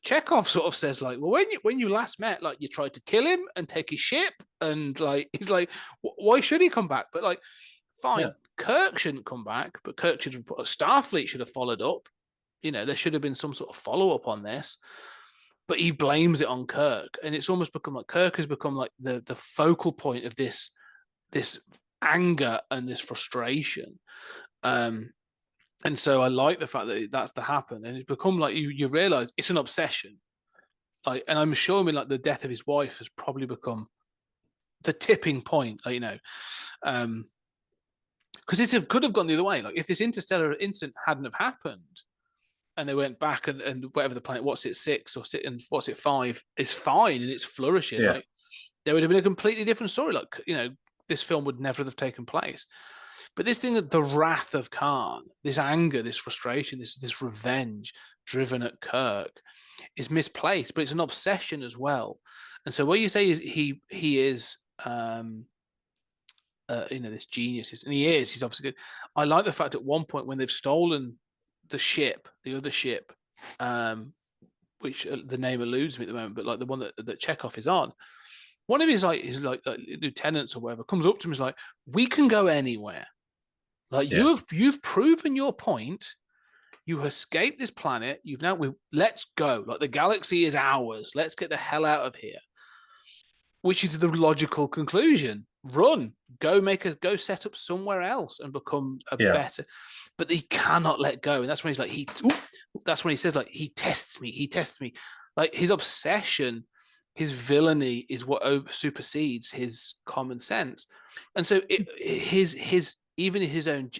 Chekhov sort of says like, well, when you last met, like you tried to kill him and take his ship, and like he's like, why should he come back? But like, fine, Kirk shouldn't come back, but Kirk should have Starfleet should have followed up. There should have been some sort of follow up on this. But he blames it on Kirk, and it's almost become like Kirk has become like the focal point of this anger and this frustration. And so I like the fact that that's to happen, and it's become like you realize it's an obsession. Like, and I'm sure like the death of his wife has probably become the tipping point. Like, because it could have gone the other way. Like if this interstellar incident hadn't have happened, and they went back and whatever the planet, what's it 6 or what's it 5 is fine and it's flourishing. Yeah. Like there would have been a completely different story. Like this film would never have taken place. But this thing, the wrath of Khan, this anger, this frustration, this revenge driven at Kirk, is misplaced. But it's an obsession as well. And so what you say is he is this genius, and he is. He's obviously good. I like the fact at one point when they've stolen the other ship, which the name eludes me at the moment, but like the one that Chekhov is on, one of his lieutenants or whatever comes up to him and is like, we can go anywhere. Like you've proven your point. You escaped this planet. Let's go. Like the galaxy is ours. Let's get the hell out of here. Which is the logical conclusion. Run, go set up somewhere else and become a better. But he cannot let go, and that's when he's like that's when he says like he tests me. Like his obsession, his villainy is what supersedes his common sense, and so his own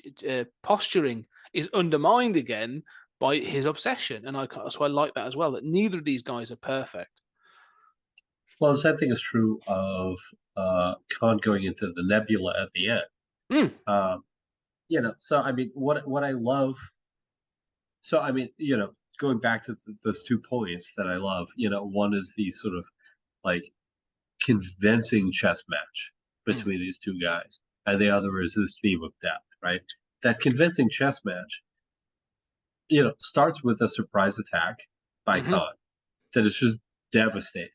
posturing is undermined again by his obsession, and so I like that as well. That neither of these guys are perfect. Well, the same thing is true of Khan going into the nebula at the end. So I mean, what I love. So I mean, going back to those 2 points that I love. One is the sort of like convincing chess match between these 2 guys, and the other is this theme of death. Right? That convincing chess match, starts with a surprise attack by Khan that is just devastating.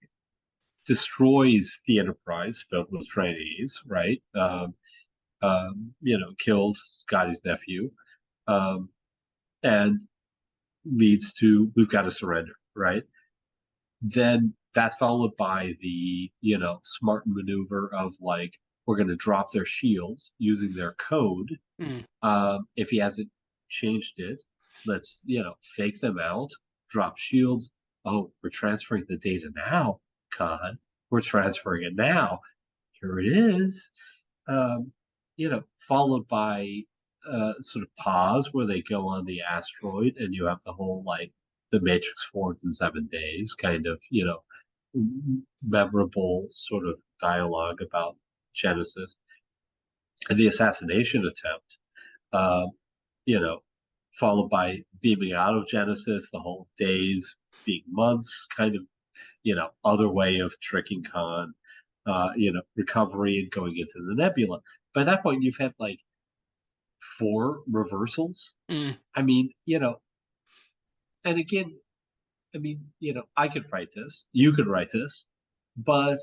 Destroys the Enterprise filled with trainees, right? Kills Scotty's nephew, and leads to we've got to surrender, right? Then that's followed by the smart maneuver of like we're going to drop their shields using their code. If he hasn't changed it, let's fake them out, drop shields. Oh, we're transferring the data now, Khan. We're transferring it now. Here it is. Followed by sort of pause where they go on the asteroid, and you have the whole like the Matrix formed in 7 days kind of memorable sort of dialogue about Genesis, and the assassination attempt. Followed by beaming out of Genesis, the whole days being months, kind of other way of tricking Khan. Recovery and going into the nebula. By that point, you've had like 4 reversals. I mean, and again, I mean, I could write this, you could write this, but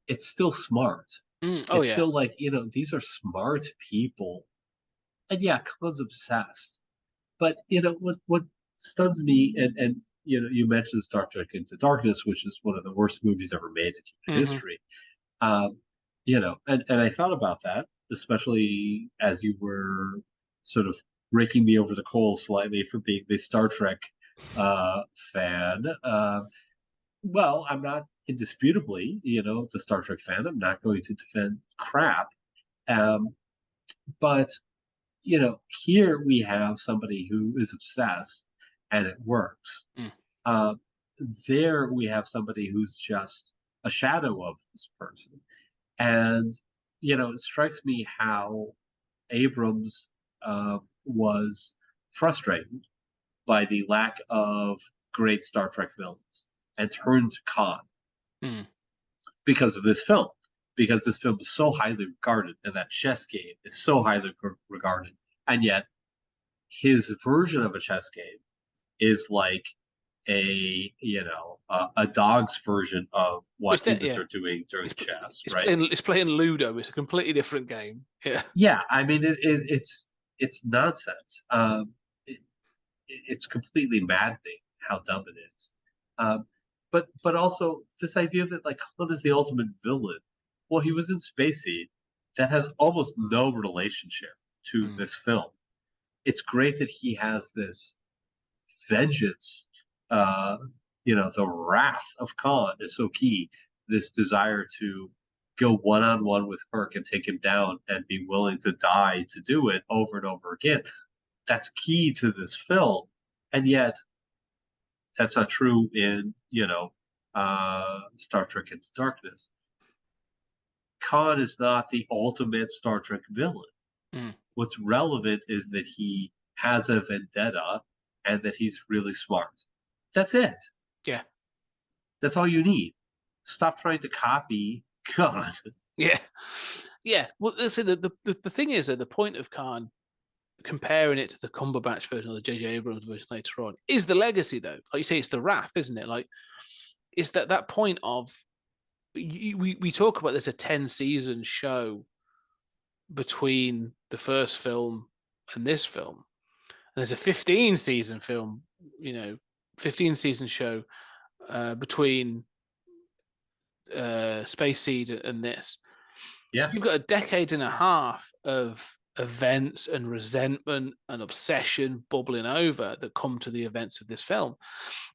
it's still smart. It's still like, these are smart people. And yeah, Khan's obsessed. But, what stuns me, and you mentioned Star Trek Into Darkness, which is one of the worst movies ever made in human history. And I thought about that, especially as you were sort of raking me over the coals slightly for being the Star Trek fan. Well, I'm not indisputably, the Star Trek fan. I'm not going to defend crap. But, here we have somebody who is obsessed and it works. There we have somebody who's just a shadow of this person. And, it strikes me how Abrams was frustrated by the lack of great Star Trek villains and turned to Khan because of this film. Because this film is so highly regarded, and that chess game is so highly regarded, and yet his version of a chess game is like a dog's version of what humans are doing during chess, right? It's playing Ludo. It's a completely different game. Yeah. Yeah, I mean it's nonsense. It's completely maddening how dumb it is. But also this idea that like Han is the ultimate villain. Well, he was in Space Seed. That has almost no relationship to this film. It's great that he has this vengeance. The wrath of Khan is so key. This desire to go one-on-one with Kirk and take him down and be willing to die to do it over and over again. That's key to this film. And yet that's not true in, Star Trek Into Darkness. Khan is not the ultimate Star Trek villain. What's relevant is that he has a vendetta and that he's really smart. That's it. Yeah. That's all you need. Stop trying to copy Khan. Yeah. Yeah. Well, listen, the thing is that the point of Khan, comparing it to the Cumberbatch version or the J.J. Abrams version later on, is the legacy, though. Like you say, it's the wrath, isn't it? Like, it's that point of, we talk about there's a 10-season show between the first film and this film. And there's a 15-season film, 15-season show between Space Seed and this. Yeah. So you've got a decade and a half of events and resentment and obsession bubbling over that come to the events of this film.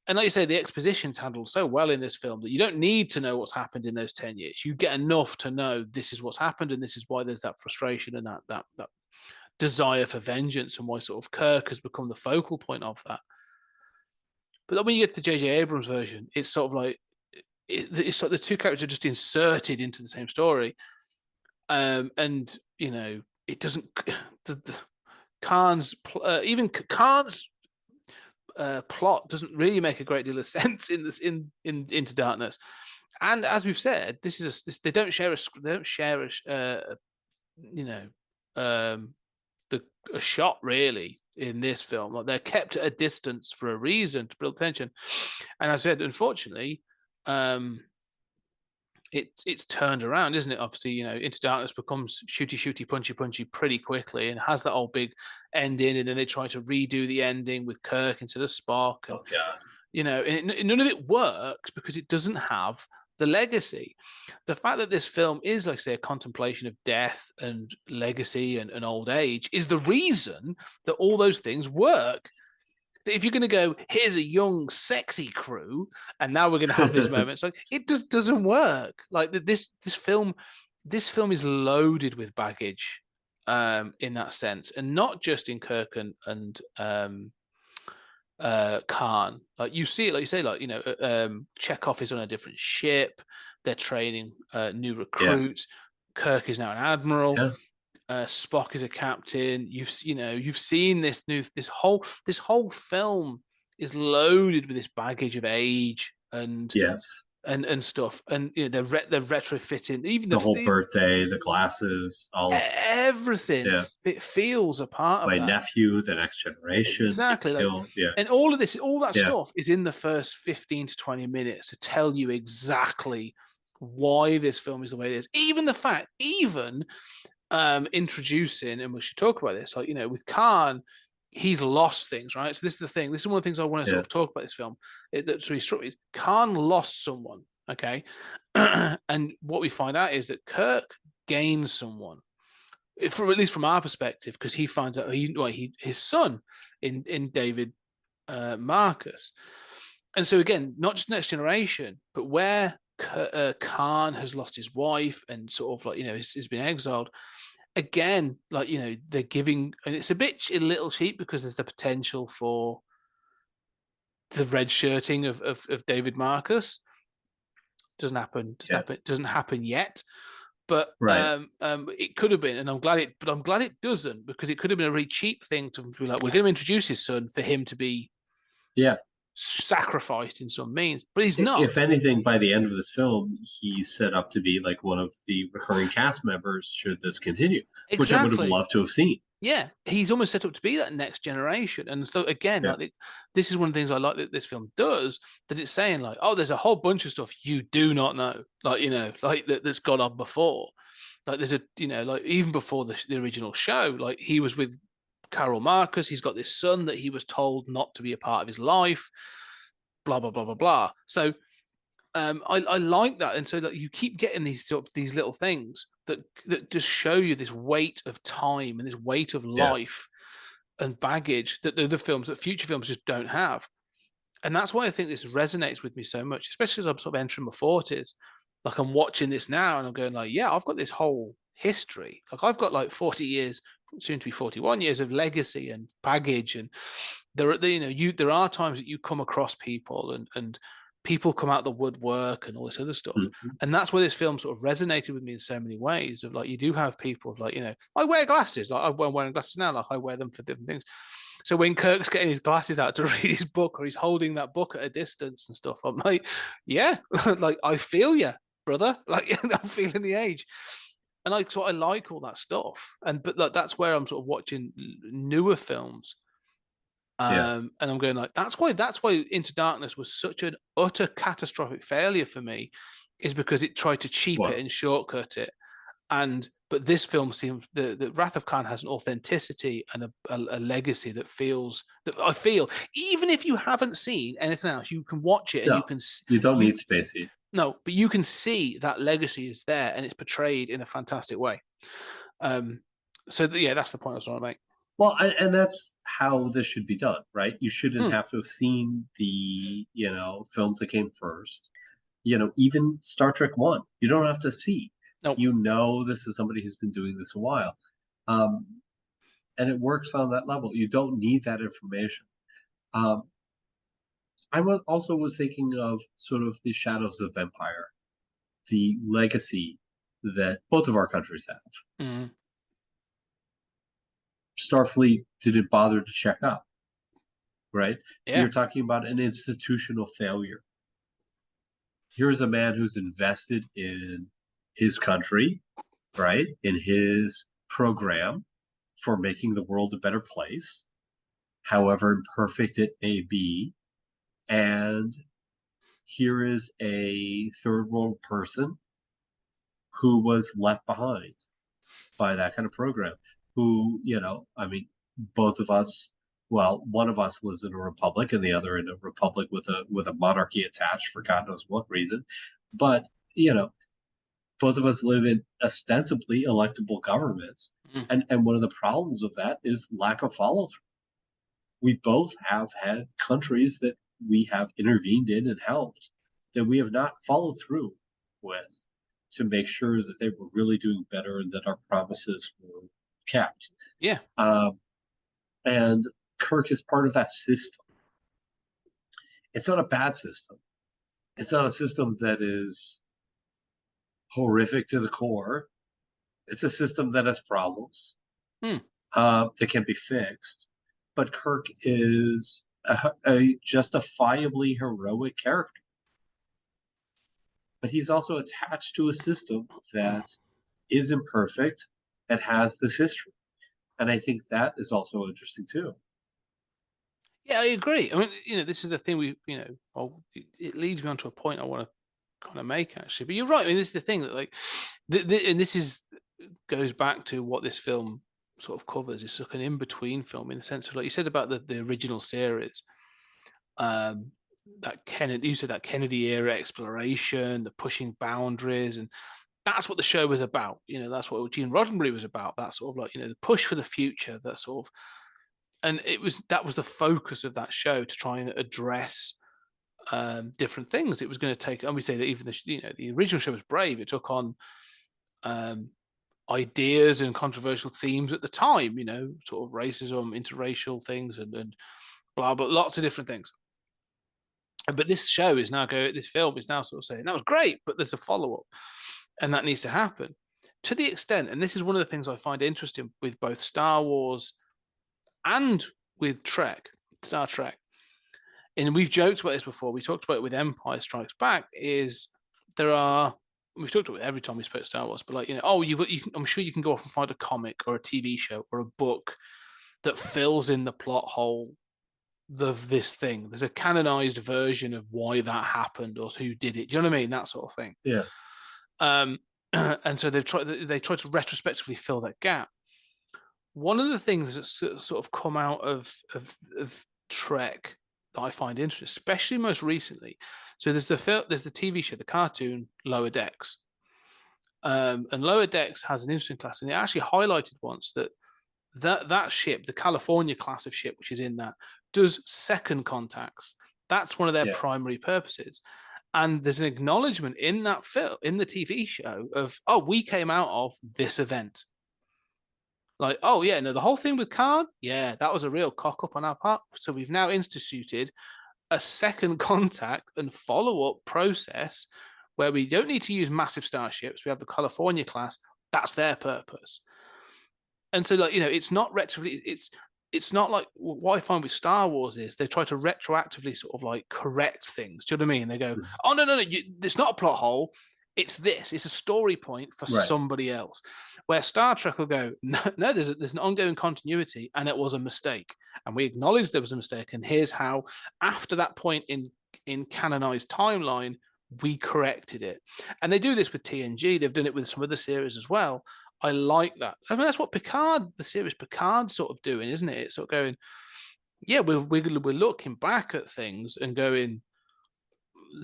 And like you say, the exposition's handled so well in this film that you don't need to know what's happened in those 10 years. You get enough to know this is what's happened and this is why there's that frustration and that desire for vengeance and why sort of Kirk has become the focal point of that. But then when you get to J.J. Abrams' version, it's sort of like it's like the two characters are just inserted into the same story. It doesn't. Khan's plot doesn't really make a great deal of sense in this in Into Darkness, and as we've said, they don't share a shot really in this film. Like, they're kept at a distance for a reason, to build tension. And as I said, unfortunately, it's turned around, isn't it? Obviously, Into Darkness becomes shooty, punchy pretty quickly, and has that whole big ending, and then they try to redo the ending with Kirk instead of Spock. And, and none of it works because it doesn't have the legacy. The fact that this film is, like, say, a contemplation of death and legacy and old age is the reason that all those things work. If you're going to go, here's a young, sexy crew, and now we're going to have this moment, like, it just doesn't work. Like, this film is loaded with baggage, in that sense, and not just in Kirk and Khan. Like, you see it, like you say, like, Chekhov is on a different ship. They're training new recruits. Yeah. Kirk is now an admiral. Yeah. Spock is a captain. You've seen this whole film is loaded with this baggage of age and and stuff, and they're retrofitting even the whole birthday, the glasses, all everything. Yeah. It feels a part of my nephew, the next generation. Exactly, and all of this, all that stuff is in the first 15 to 20 minutes to tell you exactly why this film is the way it is. Even the fact, introducing, and we should talk about this, like, with Khan, he's lost things, right? So this is the thing. This is one of the things I want to sort of talk about this film. That really struck me. Khan lost someone, okay? And what we find out is that Kirk gains someone, at least from our perspective, because he finds out his son in David Marcus. And so again, not just Next Generation, but where Khan has lost his wife and sort of, like, has been exiled. Again, like, they're giving, and it's a little cheap because there's the potential for the red shirting of David Marcus. Doesn't happen yet, but it could have been, and I'm glad it doesn't, because it could have been a really cheap thing to be like, we're going to introduce his son for him to be sacrificed in some means, but he's not. If anything, by the end of this film, he's set up to be like one of the recurring cast members should this continue, which I would have loved to have seen. Yeah, he's almost set up to be that next generation. And so again, Yeah. like this is one of the things I like that this film does, that it's saying like, oh, there's a whole bunch of stuff you do not know, like, you know, like that's gone on before. Like there's a, you know, like even before the original show, like he was with Carol Marcus. He's got this son that he was told not to be a part of his life, blah, blah, blah, blah, blah. So I like that. And so that you keep getting these sort of these little things that just show you this weight of time and this weight of Yeah. life and baggage that the films, that future films just don't have. And that's why I think this resonates with me so much, especially as I'm sort of entering my 40s. Like I'm watching this now and I'm going like, yeah, I've got this whole history. Like I've got like 40 years, soon to be 41 years of legacy and baggage. And there are, you know, there are times that you come across people and people come out the woodwork and all this other stuff. Mhm. And that's where this film sort of resonated with me in so many ways. Of like, you do have people of like, you know, I wear glasses. Like I'm wearing glasses now. Like I wear them for different things. So when Kirk's getting his glasses out to read his book, or he's holding that book at a distance and stuff, I'm like, yeah, like I feel you, brother. Like I'm feeling the age, and I like all that stuff. And but like that's where I'm sort of watching newer films, Yeah. and I'm going like, that's why Into Darkness was such an utter catastrophic failure for me, is because it tried to cheap it Well, and shortcut it. And but this film seems the Wrath of Khan has an authenticity and a legacy that feels, that I feel, even if you haven't seen anything else, you can watch it and you no, can you don't you need spacey. no, but you can see that legacy is there and it's portrayed in a fantastic way. So yeah, that's the point I was trying to make. Well, and that's how this should be done, right? You shouldn't Mm, have to have seen the, films that came first. Even Star Trek One, you don't have to see. no, This is somebody who's been doing this a while, um, and it works on that level. You don't need that information. Um, also was thinking of sort of the Shadows of Empire, the legacy that both of our countries have. mm, Starfleet didn't bother to check up, right? yeah, You're talking about an institutional failure. Here's a man who's invested in his country, right? In his program for making the world a better place, however imperfect it may be. And here is a third world person who was left behind by that kind of program. Who, I mean, both of us, well, one of us lives in a republic and the other in a republic with a monarchy attached for God knows what reason. But, both of us live in ostensibly electable governments. mm, And one of the problems of that is lack of follow through. We both have had countries that we have intervened in and helped that we have not followed through with to make sure that they were really doing better and that our promises were kept. yeah, And Kirk is part of that system. It's not a bad system. It's not a system that is horrific to the core. It's a system that has problems mm, that can be fixed. But Kirk is a justifiably heroic character. But he's also attached to a system that is imperfect and has this history. And I think that is also interesting too. yeah, I agree. I mean, this is the thing it leads me on to a point I want to kind of make actually. But you're right. I mean, this is the thing that like, and this goes back to what this film sort of covers. It's like an in-between film in the sense of like you said about the original series. That Kennedy, you said that Kennedy era exploration, the pushing boundaries, and that's what the show was about. That's what Gene Roddenberry was about. That sort of like the push for the future. That sort of, and that was the focus of that show, to try and address different things. It was going to take, and we say that even the original show was brave. It took on ideas and controversial themes at the time. Sort of racism, interracial things, and blah blah, lots of different things. But this show is now this film is now sort of saying that was great, but there's a follow up, and that needs to happen to the extent. And this is one of the things I find interesting with both Star Wars and with Star Trek. And we've joked about this before. We talked about it with Empire Strikes Back. Is there are we've talked about it every time we spoke Star Wars, but like, I'm sure you can go off and find a comic or a TV show or a book that fills in the plot hole of this thing. There's a canonized version of why that happened or who did it. Do you know what I mean? That sort of thing. Yeah. And so they try to retrospectively fill that gap. One of the things that's sort of come out of Trek that I find interesting, especially most recently. So there's the TV show, the cartoon Lower Decks, and Lower Decks has an interesting class, and it actually highlighted once that ship, the California class of ship, which is in that, does second contacts. That's one of their primary purposes. And there's an acknowledgement in that film, in the TV show, of, oh, we came out of this event. Like, oh yeah, no, the whole thing with Khan, yeah, that was a real cock up on our part. So we've now instituted a second contact and follow-up process where we don't need to use massive starships. We have the California class. That's their purpose. And so, like, it's not it's not like what I find with Star Wars is they try to retroactively sort of like correct things. Do you know what I mean? They go, oh, no, it's not a plot hole. It's this. It's a story point for somebody else. Where Star Trek will go, no, there's an ongoing continuity, and it was a mistake. And we acknowledge there was a mistake. And here's how, after that point in canonized timeline, we corrected it. And they do this with TNG. They've done it with some other series as well. I like that. I mean, that's what the series Picard's sort of doing, isn't it? It's sort of going, yeah, we're looking back at things and going,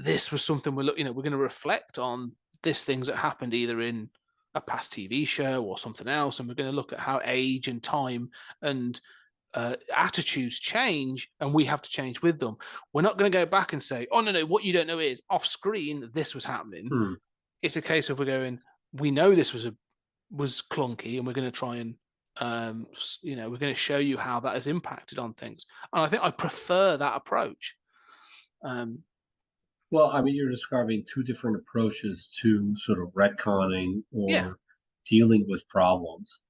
this was something we're going to reflect on this things that happened either in a past TV show or something else, and we're going to look at how age and time and attitudes change, and we have to change with them. We're not going to go back and say, oh no, what you don't know is off screen this was happening. It's a case of we're going, we know this was clunky, and we're going to try and we're going to show you how that has impacted on things. And I think I prefer that approach. Well, I mean, you're describing two different approaches to sort of retconning or dealing with problems.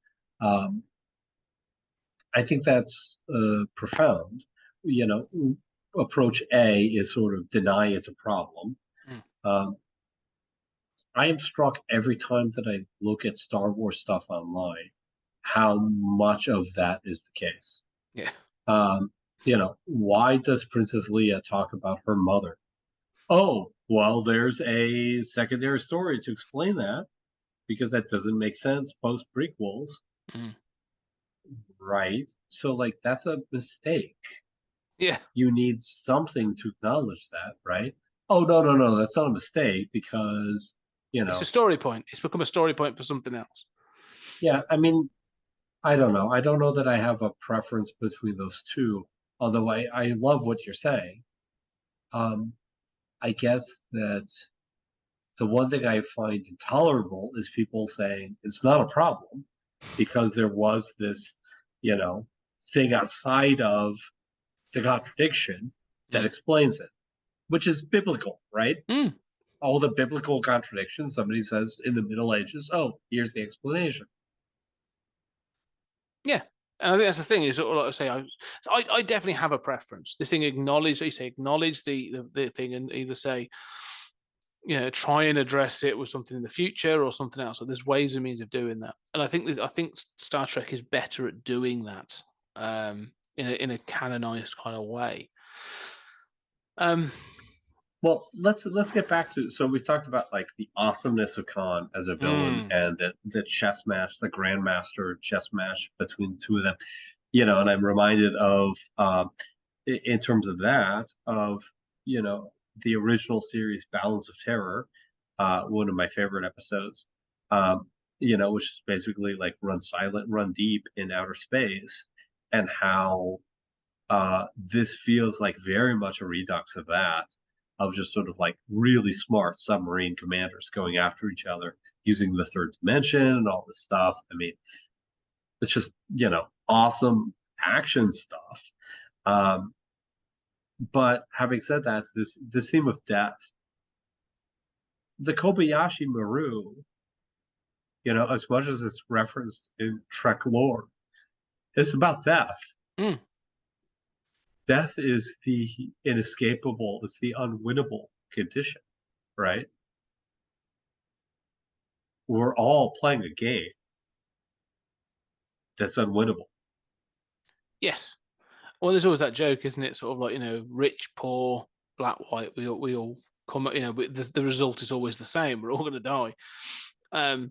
I think that's profound. Approach A is sort of deny it's a problem. I am struck every time that I look at Star Wars stuff online how much of that is the case. Yeah. Why does Princess Leia talk about her mother? Oh, well, there's a secondary story to explain that, because that doesn't make sense post prequels. Right? So, like, that's a mistake. Yeah. You need something to acknowledge that, right? Oh, no, that's not a mistake, because it's a story point. It's become a story point for something else. Yeah, I mean, I don't know. I don't know that I have a preference between those two, although I love what you're saying. I guess that the one thing I find intolerable is people saying it's not a problem because there was this, thing outside of the contradiction that explains it, which is biblical, right? All the biblical contradictions, somebody says in the Middle Ages, oh, here's the explanation. Yeah. And I think that's the thing is, like I say, I definitely have a preference. This thing acknowledge the thing and either say, try and address it with something in the future or something else. So there's ways and means of doing that. And I think Star Trek is better at doing that in a canonized kind of way. Well, let's get back to, so we've talked about like the awesomeness of Khan as a villain and the chess match, the grandmaster chess match between the two of them, and I'm reminded of in terms of that of the original series Balance of Terror, one of my favorite episodes, which is basically like run silent, run deep in outer space, and how this feels like very much a redux of that, of just sort of like really smart submarine commanders going after each other using the third dimension and all this stuff. I mean, it's just, awesome action stuff. But having said that, this theme of death, the Kobayashi Maru, as much as it's referenced in Trek lore, it's about death. Death is the inescapable, it's the unwinnable condition, right? we're all playing a game that's unwinnable. Yes. Well, there's always that joke, isn't it? Sort of like, rich, poor, black, white. We all come. But the result is always the same. We're all going to die. But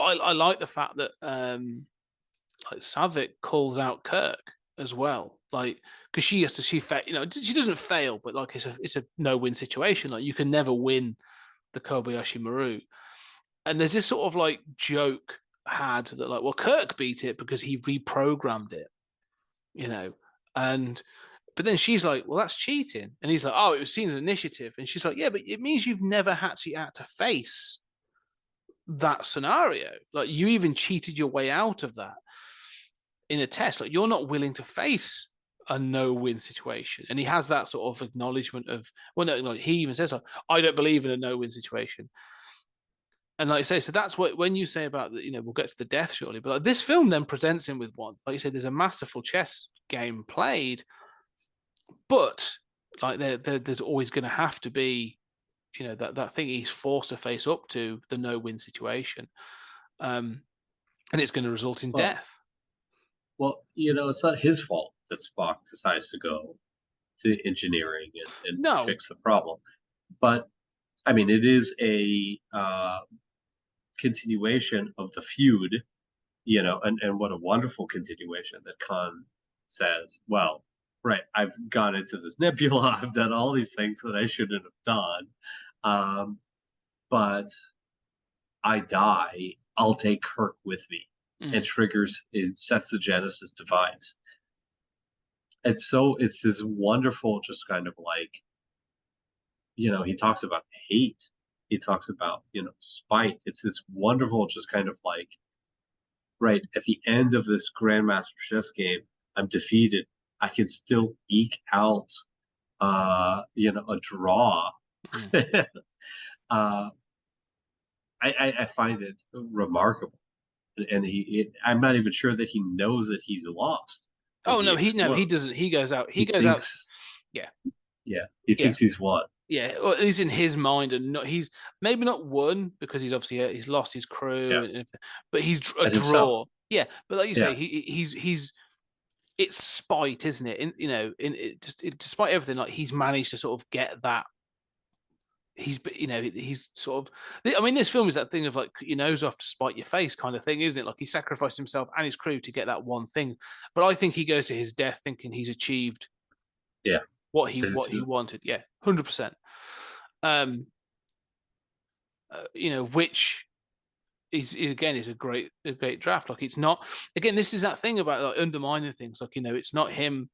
I like the fact that like Savick calls out Kirk as well, like because she doesn't fail, but like it's a no-win situation. Like you can never win the Kobayashi Maru, and there's this sort of like joke had that like, well, Kirk beat it because he reprogrammed it, and but then she's like, well, that's cheating, and he's like, oh, it was seen as initiative, and she's like, yeah, but it means you've never actually had to face that scenario. Like you even cheated your way out of that in a test. Like you're not willing to face a no-win situation, and he has that sort of acknowledgement of, well, no, he even says, like, I don't believe in a no-win situation. And like I say, so that's what when you say about that, we'll get to the death shortly, but like, this film then presents him with one. Like you said, there's a masterful chess game played, but like there's always going to have to be, that thing he's forced to face up to, the no-win situation, and it's going to result in death. Well, it's not his fault that Spock decides to go to engineering and No. fix the problem. But, I mean, it is a continuation of the feud, and what a wonderful continuation that Khan says, well, right, I've gone into this nebula, I've done all these things that I shouldn't have done, but I die, I'll take Kirk with me. And it sets the Genesis device. And so it's this wonderful, just kind of like, he talks about hate. He talks about, spite. It's this wonderful, just kind of like, right, at the end of this Grandmaster Chess game, I'm defeated. I can still eke out, a draw. I find it remarkable. And I'm not even sure that he knows that he's lost. Oh no, he doesn't. He goes out. He goes out. Yeah. He thinks he's won. Yeah, or at least in his mind, and he's maybe not won because he's obviously he's lost his crew, but he's a draw. Himself. Yeah, but like you say, he's it's spite, isn't it? Despite everything, like he's managed to sort of get that. He's sort of. I mean, this film is that thing of like your nose off to spite your face kind of thing, isn't it? Like he sacrificed himself and his crew to get that one thing. But I think he goes to his death thinking he's achieved. Yeah. What he wanted. Yeah, 100%. Which is a great draft. Like it's not. Again, this is that thing about like undermining things. Like it's not him.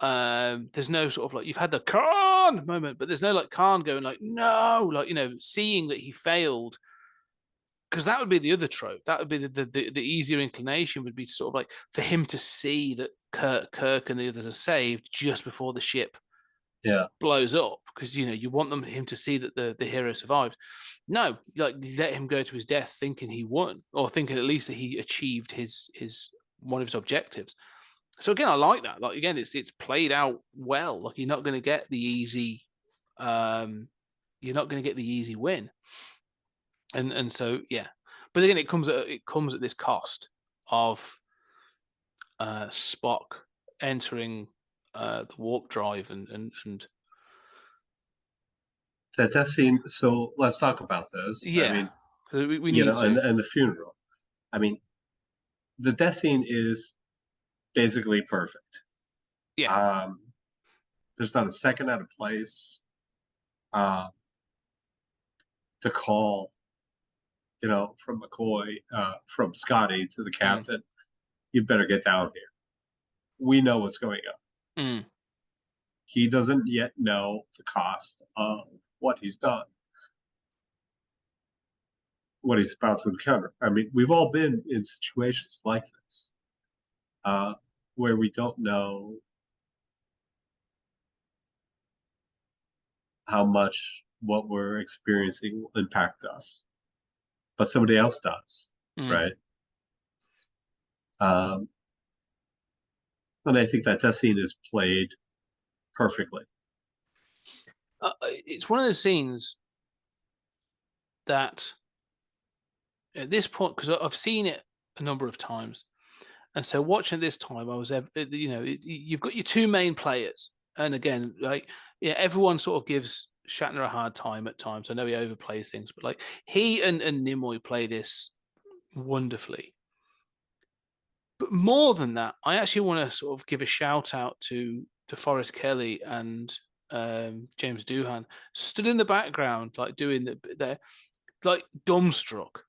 There's no sort of like you've had the Khan moment, but there's no like Khan going like no, like seeing that he failed, because that would be the other trope. That would be the easier inclination would be sort of like for him to see that Kirk and the others are saved just before the ship blows up, because you want him to see that the hero survives. No, like let him go to his death thinking he won, or thinking at least that he achieved his one of his objectives. So again, I like that. Like again, it's played out well. Like you're not going to get the easy, win, and so yeah. But again, it comes at this cost of Spock entering the warp drive and that death scene. So let's talk about this. Yeah, I mean, we need to. And the funeral. I mean, the death scene is basically perfect. Yeah. There's not a second out of place. The call, from McCoy, from Scotty to the captain, you better get down here. We know what's going on. He doesn't yet know the cost of what he's done, what he's about to encounter. I mean, we've all been in situations like this, where we don't know how much what we're experiencing will impact us, but somebody else does, right? And I think that death scene is played perfectly. It's one of those scenes that at this point, because I've seen it a number of times, and so watching it this time, I was, you've got your two main players, and again, like, yeah, everyone sort of gives Shatner a hard time at times. I know he overplays things, but like he and Nimoy play this wonderfully. But more than that, I actually want to sort of give a shout out to Forrest Kelly and James Doohan, stood in the background, like doing they're like dumbstruck.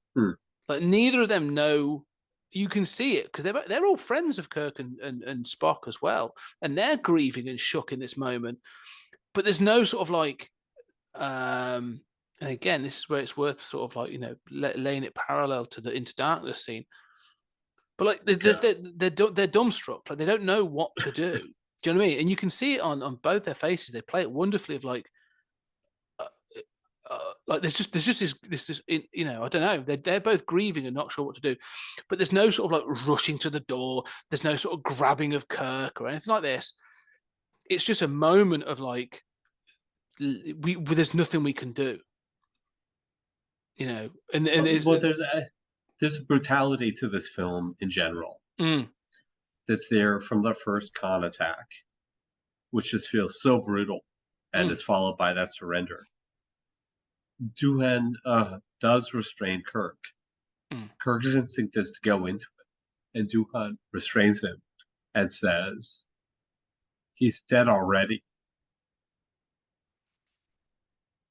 Like neither of them know. You can see it because they're all friends of Kirk and Spock as well, and they're grieving and shook in this moment. But there's no sort of like, and again, this is where it's worth sort of like, laying it parallel to the Into Darkness scene. But like they're dumbstruck, like they don't know what to do. Do you know what I mean? And you can see it on both their faces. They play it wonderfully. Of like there's just this I don't know. They're both grieving and not sure what to do. But there's no sort of like rushing to the door. There's no sort of grabbing of Kirk or anything like this. It's just a moment of like there's nothing we can do. And there's a brutality to this film in general that's there from the first Khan attack, which just feels so brutal, and is followed by that surrender. Doohan does restrain Kirk. Kirk's instinct is to go into it, and Doohan restrains him and says, "He's dead already."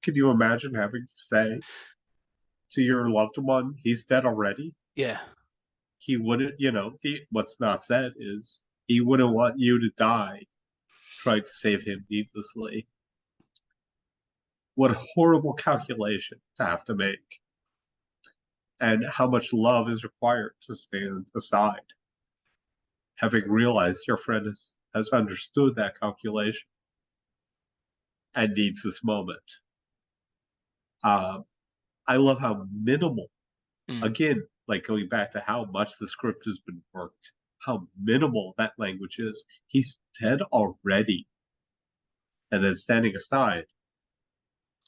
Could you imagine having to say to your loved one, "He's dead already"? Yeah. He wouldn't, what's not said is he wouldn't want you to die trying to save him needlessly. What a horrible calculation to have to make. And how much love is required to stand aside, having realized your friend has understood that calculation and needs this moment. I love how minimal, again, like going back to how much the script has been worked, how minimal that language is. He's dead already. And then standing aside.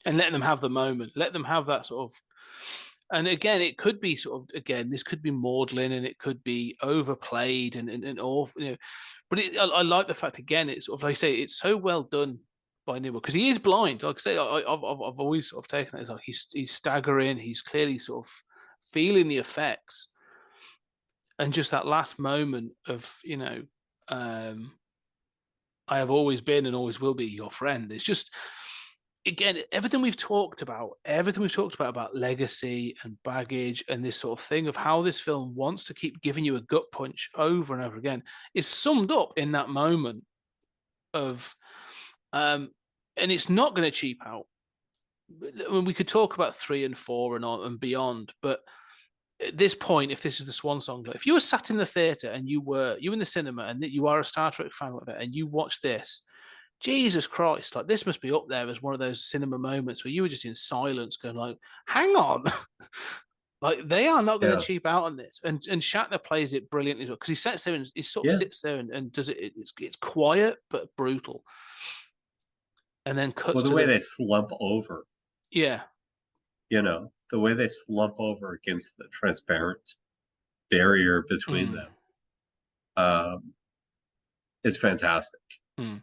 And letting them have the moment. Let them have that sort of... And again, it could be sort of, this could be maudlin and it could be overplayed and awful, But I like the fact, again, it's sort of, like I say, it's so well done by Nimoy, because he is blind. Like I say, I've always sort of taken it as like he's staggering, he's clearly sort of feeling the effects, and just that last moment of I have always been and always will be your friend. It's just, again, everything we've talked about legacy and baggage and this sort of thing of how this film wants to keep giving you a gut punch over and over again is summed up in that moment of and it's not going to cheap out. I mean, we could talk about 3 and 4 and beyond, but at this point, if this is the swan song, if you were sat in the theater and you in the cinema and you are a Star Trek fan and you watch this, Jesus Christ, like this must be up there as one of those cinema moments where you were just in silence going like, hang on. Like they are not going to cheap out on this. And Shatner plays it brilliantly because he sits there and he sort of sits there and does it. It's quiet but brutal. And then cuts the way they slump over. Yeah. The way they slump over against the transparent barrier between them. It's fantastic. The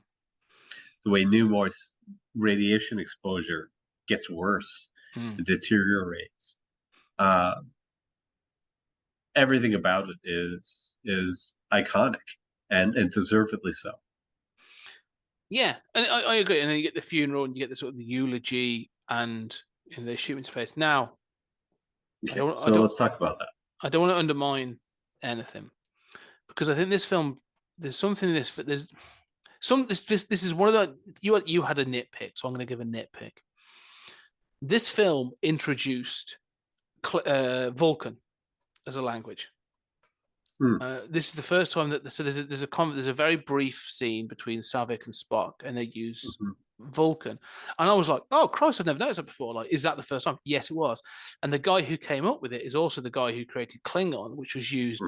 way Nimoy's radiation exposure gets worse and deteriorates. Everything about it is iconic and deservedly so. Yeah, and I agree. And then you get the funeral and you get the sort of the eulogy and they shoot into space. Now, let's talk about that. I don't want to undermine anything because I think this film, there's something in this. This is one of the you had a nitpick, so I'm going to give a nitpick. This film introduced Vulcan as a language. This is the first time that there's a very brief scene between Savick and Spock, and they use Vulcan, and I was like, "Oh Christ, I've never noticed that before." Like, is that the first time? Yes, it was. And the guy who came up with it is also the guy who created Klingon, which was used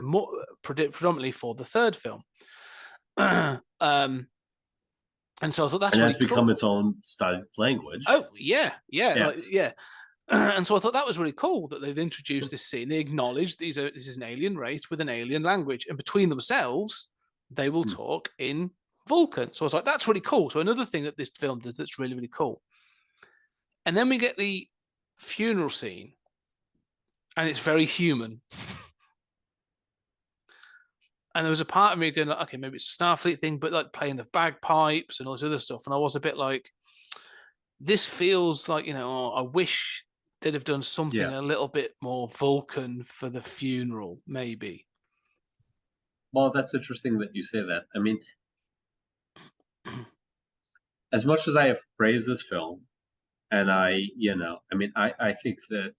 predominantly for the third film. And so I thought that's and really has become its own style language. Oh yeah. And so I thought that was really cool that they've introduced this scene. They acknowledged this is an alien race with an alien language, and between themselves, they will talk in Vulcan. So I was like, that's really cool. So another thing that this film does that's really, really cool. And then we get the funeral scene, and it's very human. And there was a part of me going, like, okay, maybe it's a Starfleet thing, but like playing the bagpipes and all this other stuff. And I was a bit like, this feels like, I wish they'd have done something a little bit more Vulcan for the funeral, maybe. Well, that's interesting that you say that. I mean, as much as I have praised this film, and I think that,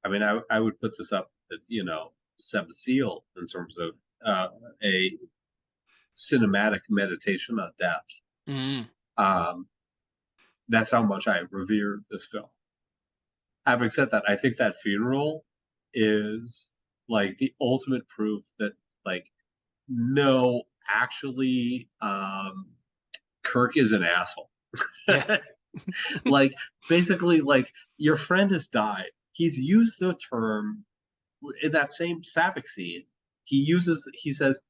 I would put this up as, Seventh Seal in terms of a cinematic meditation on depth. That's how much I revere this film. Having said that, I think that funeral is like the ultimate proof that, like, no, actually, Kirk is an asshole. Yeah. Like, basically, like, your friend has died. He's used the term in that same Savick scene. He says,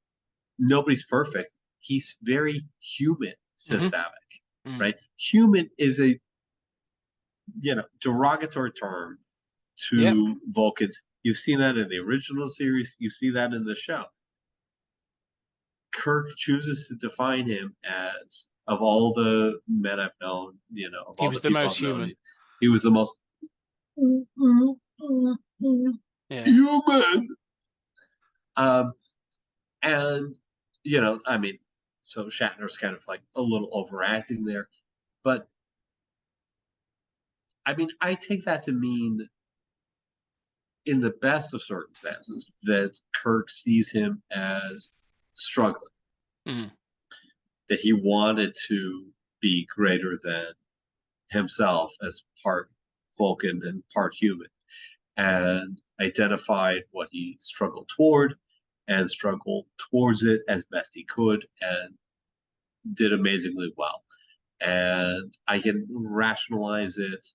nobody's perfect. He's very human, says Savick, right? Human is a, derogatory term to Vulcans. You've seen that in the original series. You see that in the show. Kirk chooses to define him as, of all the men I've known, he was the most human. He was the most human. And so Shatner's kind of like a little overacting there, but I take that to mean, in the best of circumstances, that Kirk sees him as struggling, that he wanted to be greater than himself as part Vulcan and part human, and identified what he struggled toward and struggled towards it as best he could, and did amazingly well. And I can rationalize it.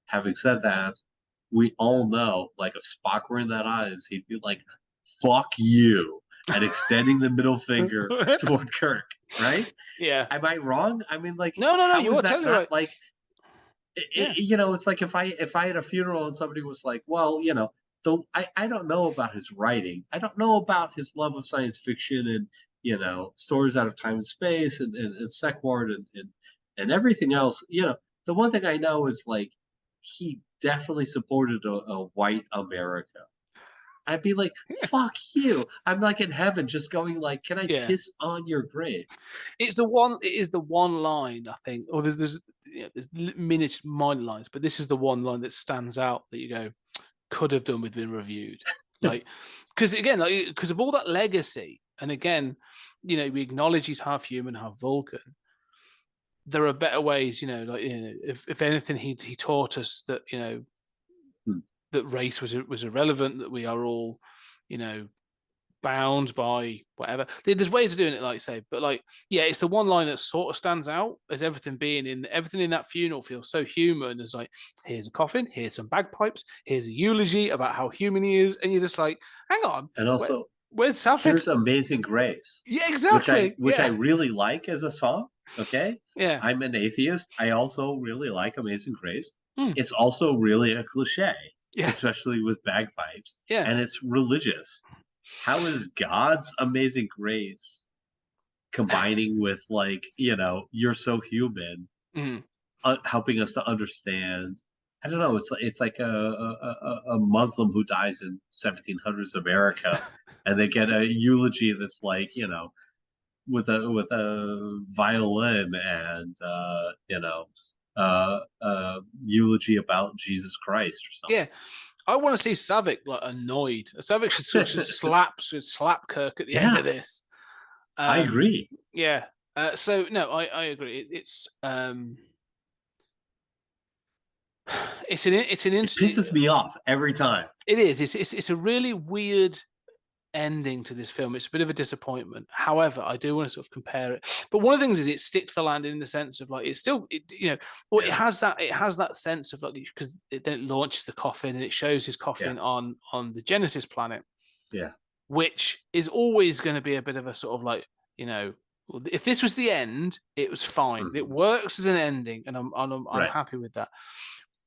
Having said that, we all know, like, if Spock were in that eyes, he'd be like, fuck you, and extending the middle finger toward Kirk, right? Yeah. Am I wrong? No, you are totally right. Like, it's like if I had a funeral and somebody was like, well, I don't know about his writing. I don't know about his love of science fiction and, Stories Out of Time and Space and Sequard and everything else. The one thing I know is, like, he definitely supported a white America. I'd be like, fuck you. I'm like in heaven just going like, can I piss on your grave? It is the one line, I think, or there's minute minor lines, but this is the one line that stands out that you go, could have done with being reviewed. Like, because of all that legacy, and again, we acknowledge he's half human, half Vulcan. There are better ways, if anything, he taught us that, that race was irrelevant, that we are all, bound by whatever. There's ways of doing it, like you say, but it's the one line that sort of stands out as everything in that funeral feels so human. There's like, here's a coffin, here's some bagpipes, here's a eulogy about how human he is, and you're just like, hang on. And also, where's Sapphic? Here's Amazing Grace. Yeah, exactly. Which I really like as a song. Okay. Yeah. I'm an atheist. I also really like Amazing Grace. It's also really a cliche, especially with bagpipes. Yeah. And it's religious. How is God's Amazing Grace combining with, like, You're So Human, helping us to understand? I don't know. It's like a Muslim who dies in 1700s America, and they get a eulogy that's like, with a violin and eulogy about Jesus Christ or something. Yeah. I want to see Savick annoyed. Savick should slap Kirk at the end of this. I agree. Yeah. So no, I agree. It pisses me off every time. It is. It's a really weird ending to this film. It's a bit of a disappointment. However, I do want to sort of compare it. But one of the things is it sticks the landing in the sense of like it's still, well, it has that sense of like because then it launches the coffin and it shows his coffin on the Genesis planet. Yeah. Which is always going to be a bit of a sort of like, if this was the end, it was fine. Mm-hmm. It works as an ending, and I'm Right. happy with that.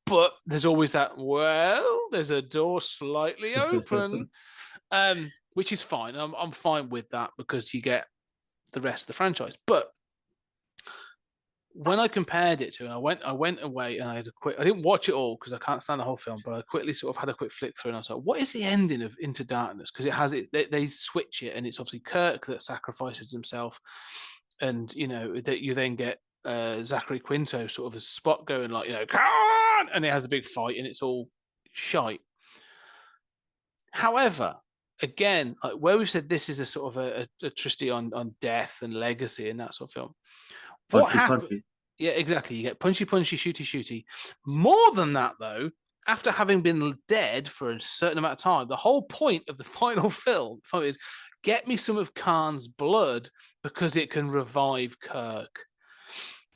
But there's always that, well, there's a door slightly open, which is fine. I'm fine with that because you get the rest of the franchise. But when I compared it to, and I went away and I didn't watch it all because I can't stand the whole film, but I quickly sort of had a quick flick through and I was like, what is the ending of Into Darkness? Because it has it, they switch it, and it's obviously Kirk that sacrifices himself, and that you then get Zachary Quinto sort of a spot going like, come on, and it has a big fight and it's all shite. However, again, like where we've said this is a sort of a tragedy on death and legacy and that sort of film. What happened? Yeah, exactly. You get punchy, shooty, shooty. More than that, though, after having been dead for a certain amount of time, the whole point of the final film is get me some of Khan's blood because it can revive Kirk.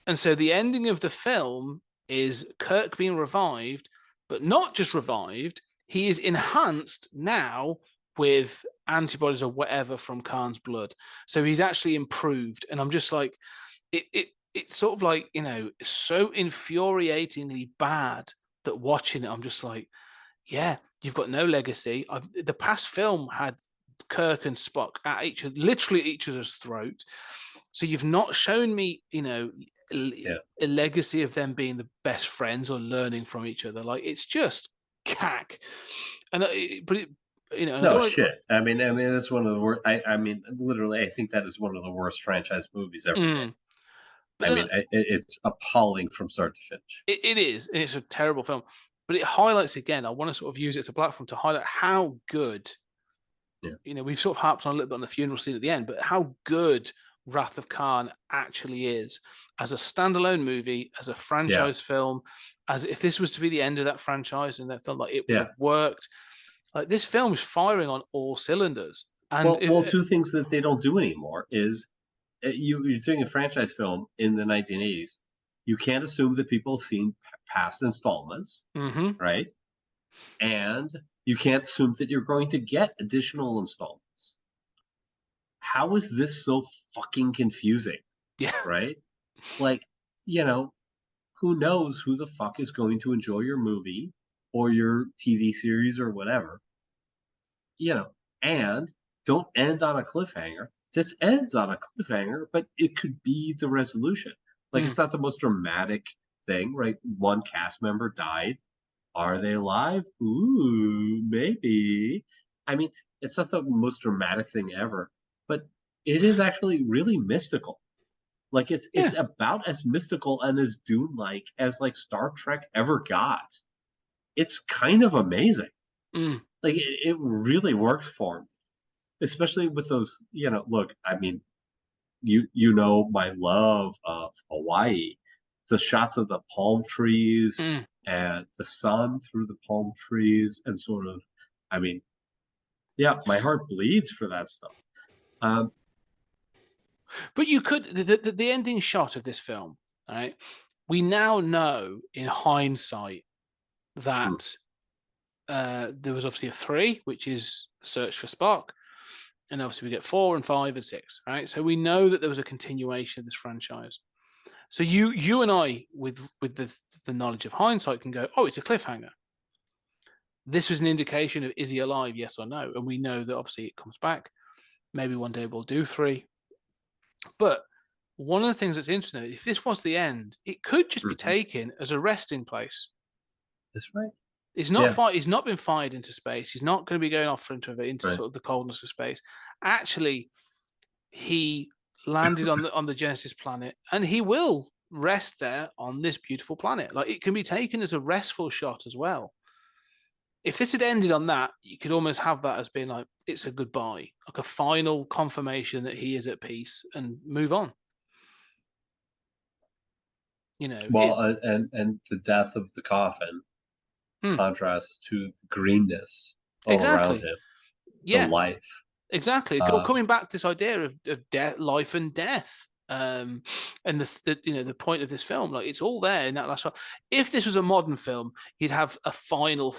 And so the ending of the film is Kirk being revived, but not just revived. He is enhanced now with antibodies or whatever from Khan's blood. So he's actually improved. And I'm just like, it's sort of like, so infuriatingly bad that watching it, I'm just like, yeah, you've got no legacy. The past film had Kirk and Spock at literally each other's throat. So you've not shown me, a legacy of them being the best friends or learning from each other. Like, it's just cack. And shit. I mean, that's one of the worst. I mean, literally, I think that is one of the worst franchise movies ever made. It's appalling from start to finish. It is, and it's a terrible film. But it highlights again. I want to sort of use it as a platform to highlight how good. Yeah. We've sort of harped on a little bit on the funeral scene at the end, but how good Wrath of Khan actually is as a standalone movie, as a franchise film, as if this was to be the end of that franchise, and they felt like it would have worked. Like, this film is firing on all cylinders. And two things that they don't do anymore is you're doing a franchise film in the 1980s. You can't assume that people have seen past installments, right? And you can't assume that you're going to get additional installments. How is this so fucking confusing? Yeah. Right? Like, who knows who the fuck is going to enjoy your movie or your TV series or whatever? And don't end on a cliffhanger. This ends on a cliffhanger, but it could be the resolution. Like, it's not the most dramatic thing, right? One cast member died. Are they alive? Ooh, maybe. I mean, it's not the most dramatic thing ever, but it is actually really mystical. Like, it's about as mystical and as Dune-like as like Star Trek ever got. It's kind of amazing. Like, it really works for me, especially with those. Look, I mean, my love of Hawaii, the shots of the palm trees and the sun through the palm trees, and sort of, I mean, my heart bleeds for that stuff. But you could the ending shot of this film, right? We now know in hindsight that there was obviously a 3, which is Search for Spock, and obviously we get 4 and 5 and 6, right? So we know that there was a continuation of this franchise. So you and I, with the knowledge of hindsight, can go, oh, it's a cliffhanger. This was an indication of, is he alive, yes or no? And we know that obviously it comes back. Maybe one day we'll do 3. But one of the things that's interesting, if this was the end, it could just be taken as a resting place. That's right. He's not he's not been fired into space. He's not going to be going off into sort of the coldness of space. Actually, he landed on the Genesis planet, and he will rest there on this beautiful planet. Like, it can be taken as a restful shot as well. If this had ended on that, you could almost have that as being like, it's a goodbye, like a final confirmation that he is at peace, and move on. Well, and the death of the coffin contrasts to the greenness all around him. The life. Exactly. Uh, Coming back to this idea of death, life and death. And the point of this film, like it's all there in that last shot. If this was a modern film, you'd have a final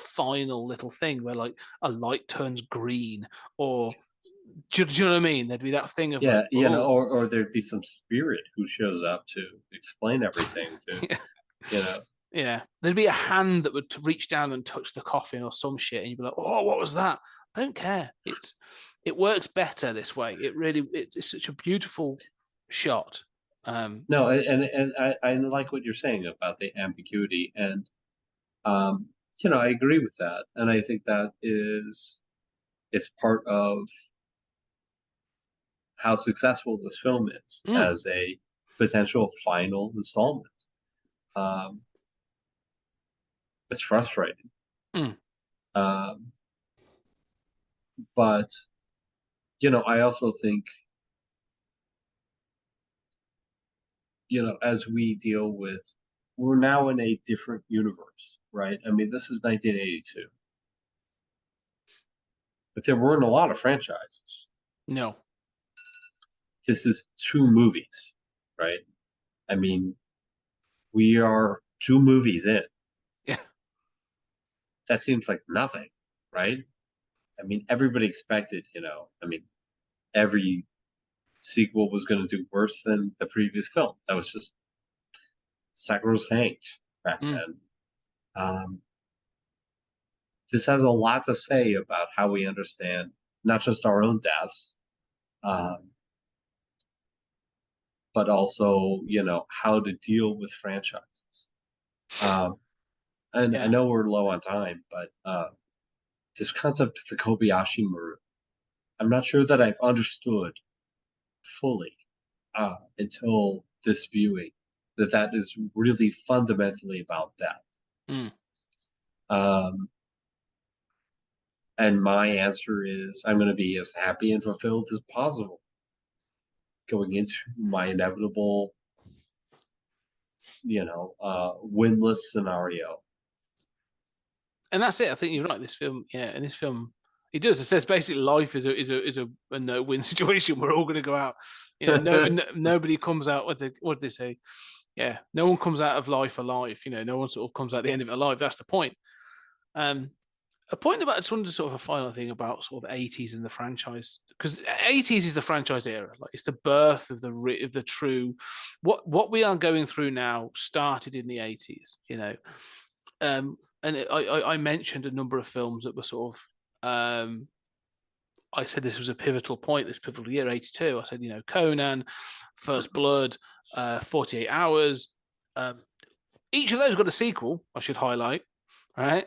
little thing where like a light turns green, or do you know what I mean? There'd be that thing of yeah, like, oh, or there'd be some spirit who shows up to explain everything to, yeah, you know. yeah. There'd be a hand that would reach down and touch the coffin or some shit, and you'd be like, oh, what was that? I don't care. It works better this way. It's such a beautiful shot. No, and I like what you're saying about the ambiguity, and um, I agree with that, and I think that is part of how successful this film is mm, as a potential final installment. Um, it's frustrating, mm, um, but I also think as we deal with, we're now in a different universe, right? I mean, this is 1982. But there weren't a lot of franchises. no. This is two movies, right? I mean, we are two movies in. Yeah. That seems like nothing, right? I mean, everybody expected, every sequel was going to do worse than the previous film. That was just sacrosanct back Mm. then. This has a lot to say about how we understand not just our own deaths, um, but also, how to deal with franchises. And I Yeah. know we're low on time, but this concept of the Kobayashi Maru, I'm not sure that I've understood fully until this viewing that is really fundamentally about death. Mm. Um, and my answer is I'm going to be as happy and fulfilled as possible going into my inevitable, winless scenario. And that's it. I think you're right. This film, yeah, in this film, it does. It says basically life is a no-win situation. We're all going to go out. Nobody comes out. What did they say? Yeah, no one comes out of life alive. No one sort of comes out at the end of it alive. That's the point. A point about, I just wanted to sort of a final thing about sort of 80s and the franchise, because 80s is the franchise era. Like it's the birth of the true, what we are going through now started in the 80s. And I mentioned a number of films that were sort of, I said this was a pivotal point, this pivotal year, 82. I said, Conan, First Blood, 48 Hours. Each of those got a sequel, I should highlight, right?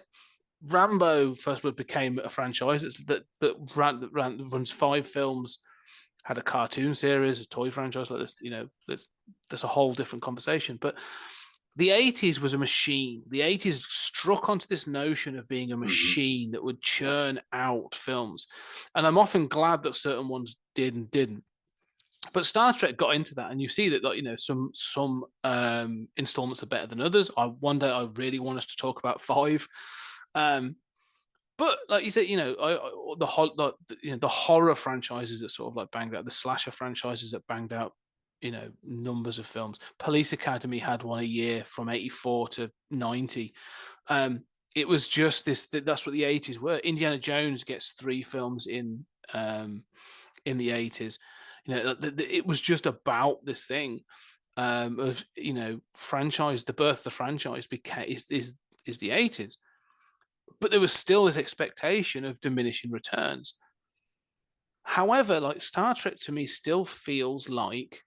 Rambo First Blood became a franchise that runs 5 films, had a cartoon series, a toy franchise like this. That's a whole different conversation. But the 80s was a machine. The 80s struck onto this notion of being a machine that would churn out films. And I'm often glad that certain ones did and didn't. But Star Trek got into that, and you see that, like, some installments are better than others. One day I really want us to talk about 5. But like you said, the horror franchises that sort of like banged out, the slasher franchises that banged out, numbers of films. Police Academy had one a year from 84 to 90. It was just this. That's what the 80s were. Indiana Jones gets 3 films in the 80s. It was just about this thing of franchise. The birth of the franchise is the 80s. But there was still this expectation of diminishing returns. However, like Star Trek to me still feels like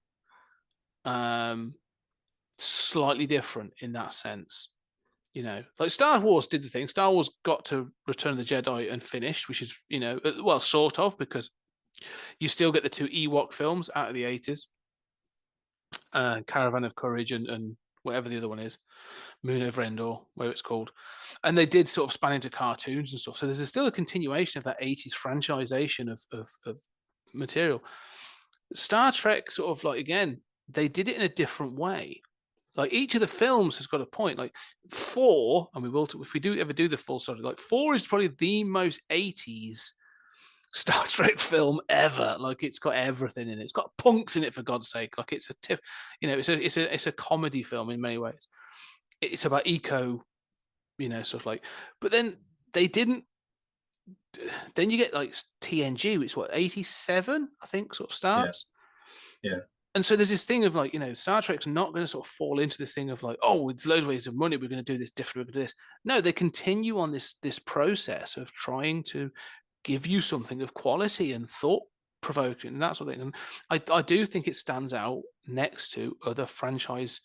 slightly different in that sense. Like Star Wars did the thing. Star Wars got to Return of the Jedi and finished, which is, well, sort of, because you still get the 2 Ewok films out of the 80s, Caravan of Courage and whatever the other one is, Moon Over Endor, whatever it's called. And they did sort of span into cartoons and stuff. So there's still a continuation of that 80s franchisation of material. Star Trek sort of like, again, they did it in a different way. Like each of the films has got a point. Like 4, and we will, if we do ever do the full story, like 4 is probably the most 80s Star Trek film ever. Like, it's got everything in it. It's got punks in it, for God's sake. Like, it's a tip, it's a comedy film in many ways. It's about eco, stuff like. But then they didn't. Then you get like TNG, which is what, 87, I think, sort of starts. Yeah. And so there's this thing of like, Star Trek's not going to sort of fall into this thing of like, oh, it's loads of ways of money, we're going to do this different, we're going to do this. No, they continue on this process of trying to give you something of quality and thought provoking and that sort of thing. And I do think it stands out next to other franchise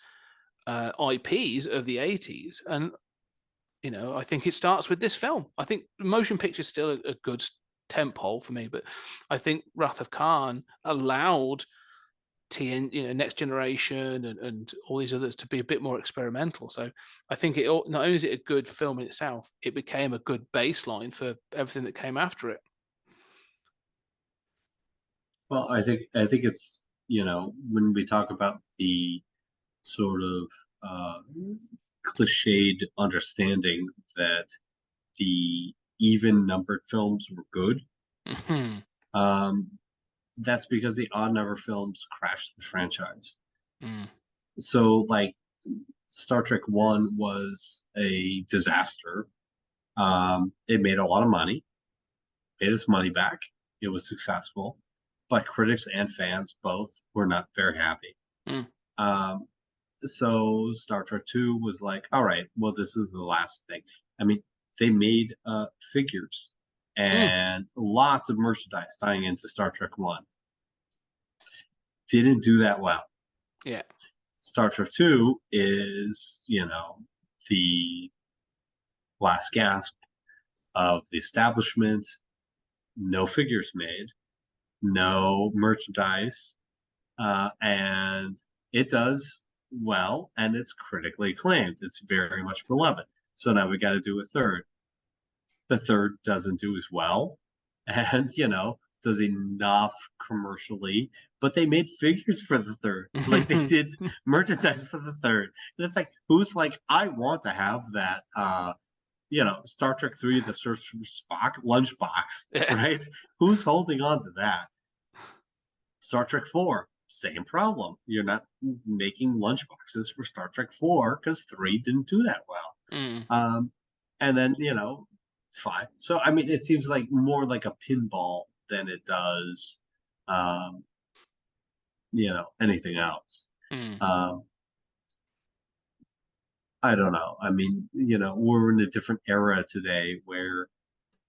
IPs of the 80s. And I think it starts with this film. I think motion picture is still a good tentpole for me, but I think Wrath of Khan allowed Next Generation and all these others to be a bit more experimental. So I think it not only is it a good film in itself, it became a good baseline for everything that came after it. Well, I think it's, when we talk about the sort of cliched understanding that the even numbered films were good, that's because the odd number films crashed the franchise. So like Star Trek 1 was a disaster. It made a lot of money, made its money back. It was successful, but critics and fans both were not very happy. So Star Trek 2 was like, all right, well, this is the last thing. I mean, they made figures and lots of merchandise tying into Star Trek 1. Didn't do that well. Yeah. Star Trek 2 is, the last gasp of the establishment. No figures made, no merchandise, and it does well, and it's critically acclaimed. It's very much beloved. So now we got to do a third. The third doesn't do as well, and does enough commercially, but they made figures for the third. Like, they did merchandise for the third. And it's like, who's like, I want to have that Star Trek 3, The Search for Spock lunchbox, right? Who's holding on to that? Star Trek 4, same problem. You're not making lunchboxes for Star Trek 4 because 3 didn't do that well. And then, 5. So, I mean, it seems like more like a pinball than it does, anything else. I don't know. I mean, we're in a different era today where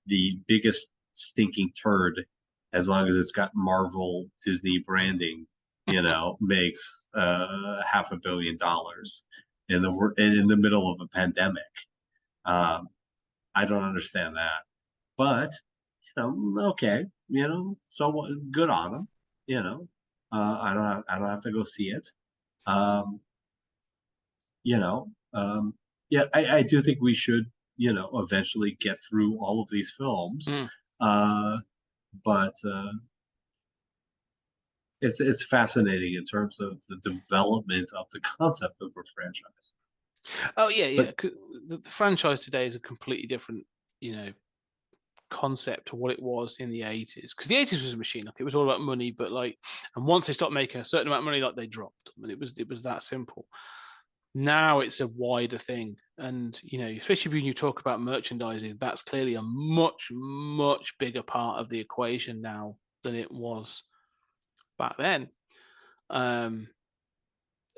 the biggest stinking turd, as long as it's got Marvel Disney branding, makes $500 million in the middle of a pandemic. I don't understand that, but okay, so good on them. I don't have to go see it. Yeah, I do think we should, eventually get through all of these films. But it's fascinating in terms of the development of the concept of a franchise. Oh yeah. The franchise today is a completely different, concept to what it was in the 80s, because the 80s was a machine. Like, it was all about money, but and once they stopped making a certain amount of money, they dropped. I mean, it was that simple. Now it's a wider thing, and especially when you talk about merchandising, that's clearly a much, much bigger part of the equation now than it was back then. And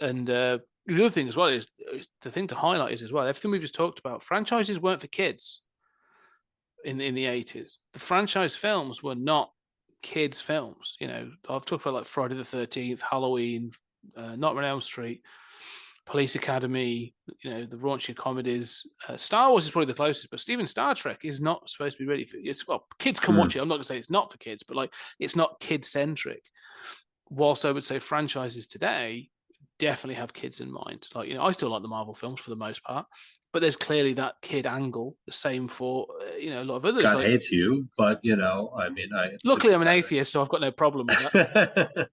the other thing as well is the thing to highlight is as well, everything we've just talked about, franchises weren't for kids in the 80s. The franchise films were not kids films. I've talked about like Friday the 13th, Halloween, Nightmare on Elm Street, Police Academy, the raunchy comedies. Star Wars is probably the closest, but even Star Trek is not supposed to be ready for it. Well, kids can watch it. I'm not going to say it's not for kids, but it's not kid-centric. Whilst I would say franchises today definitely have kids in mind. I still like the Marvel films for the most part, but there's clearly that kid angle. The same for a lot of others. God hates you, but I mean, luckily I'm an atheist, so I've got no problem with that.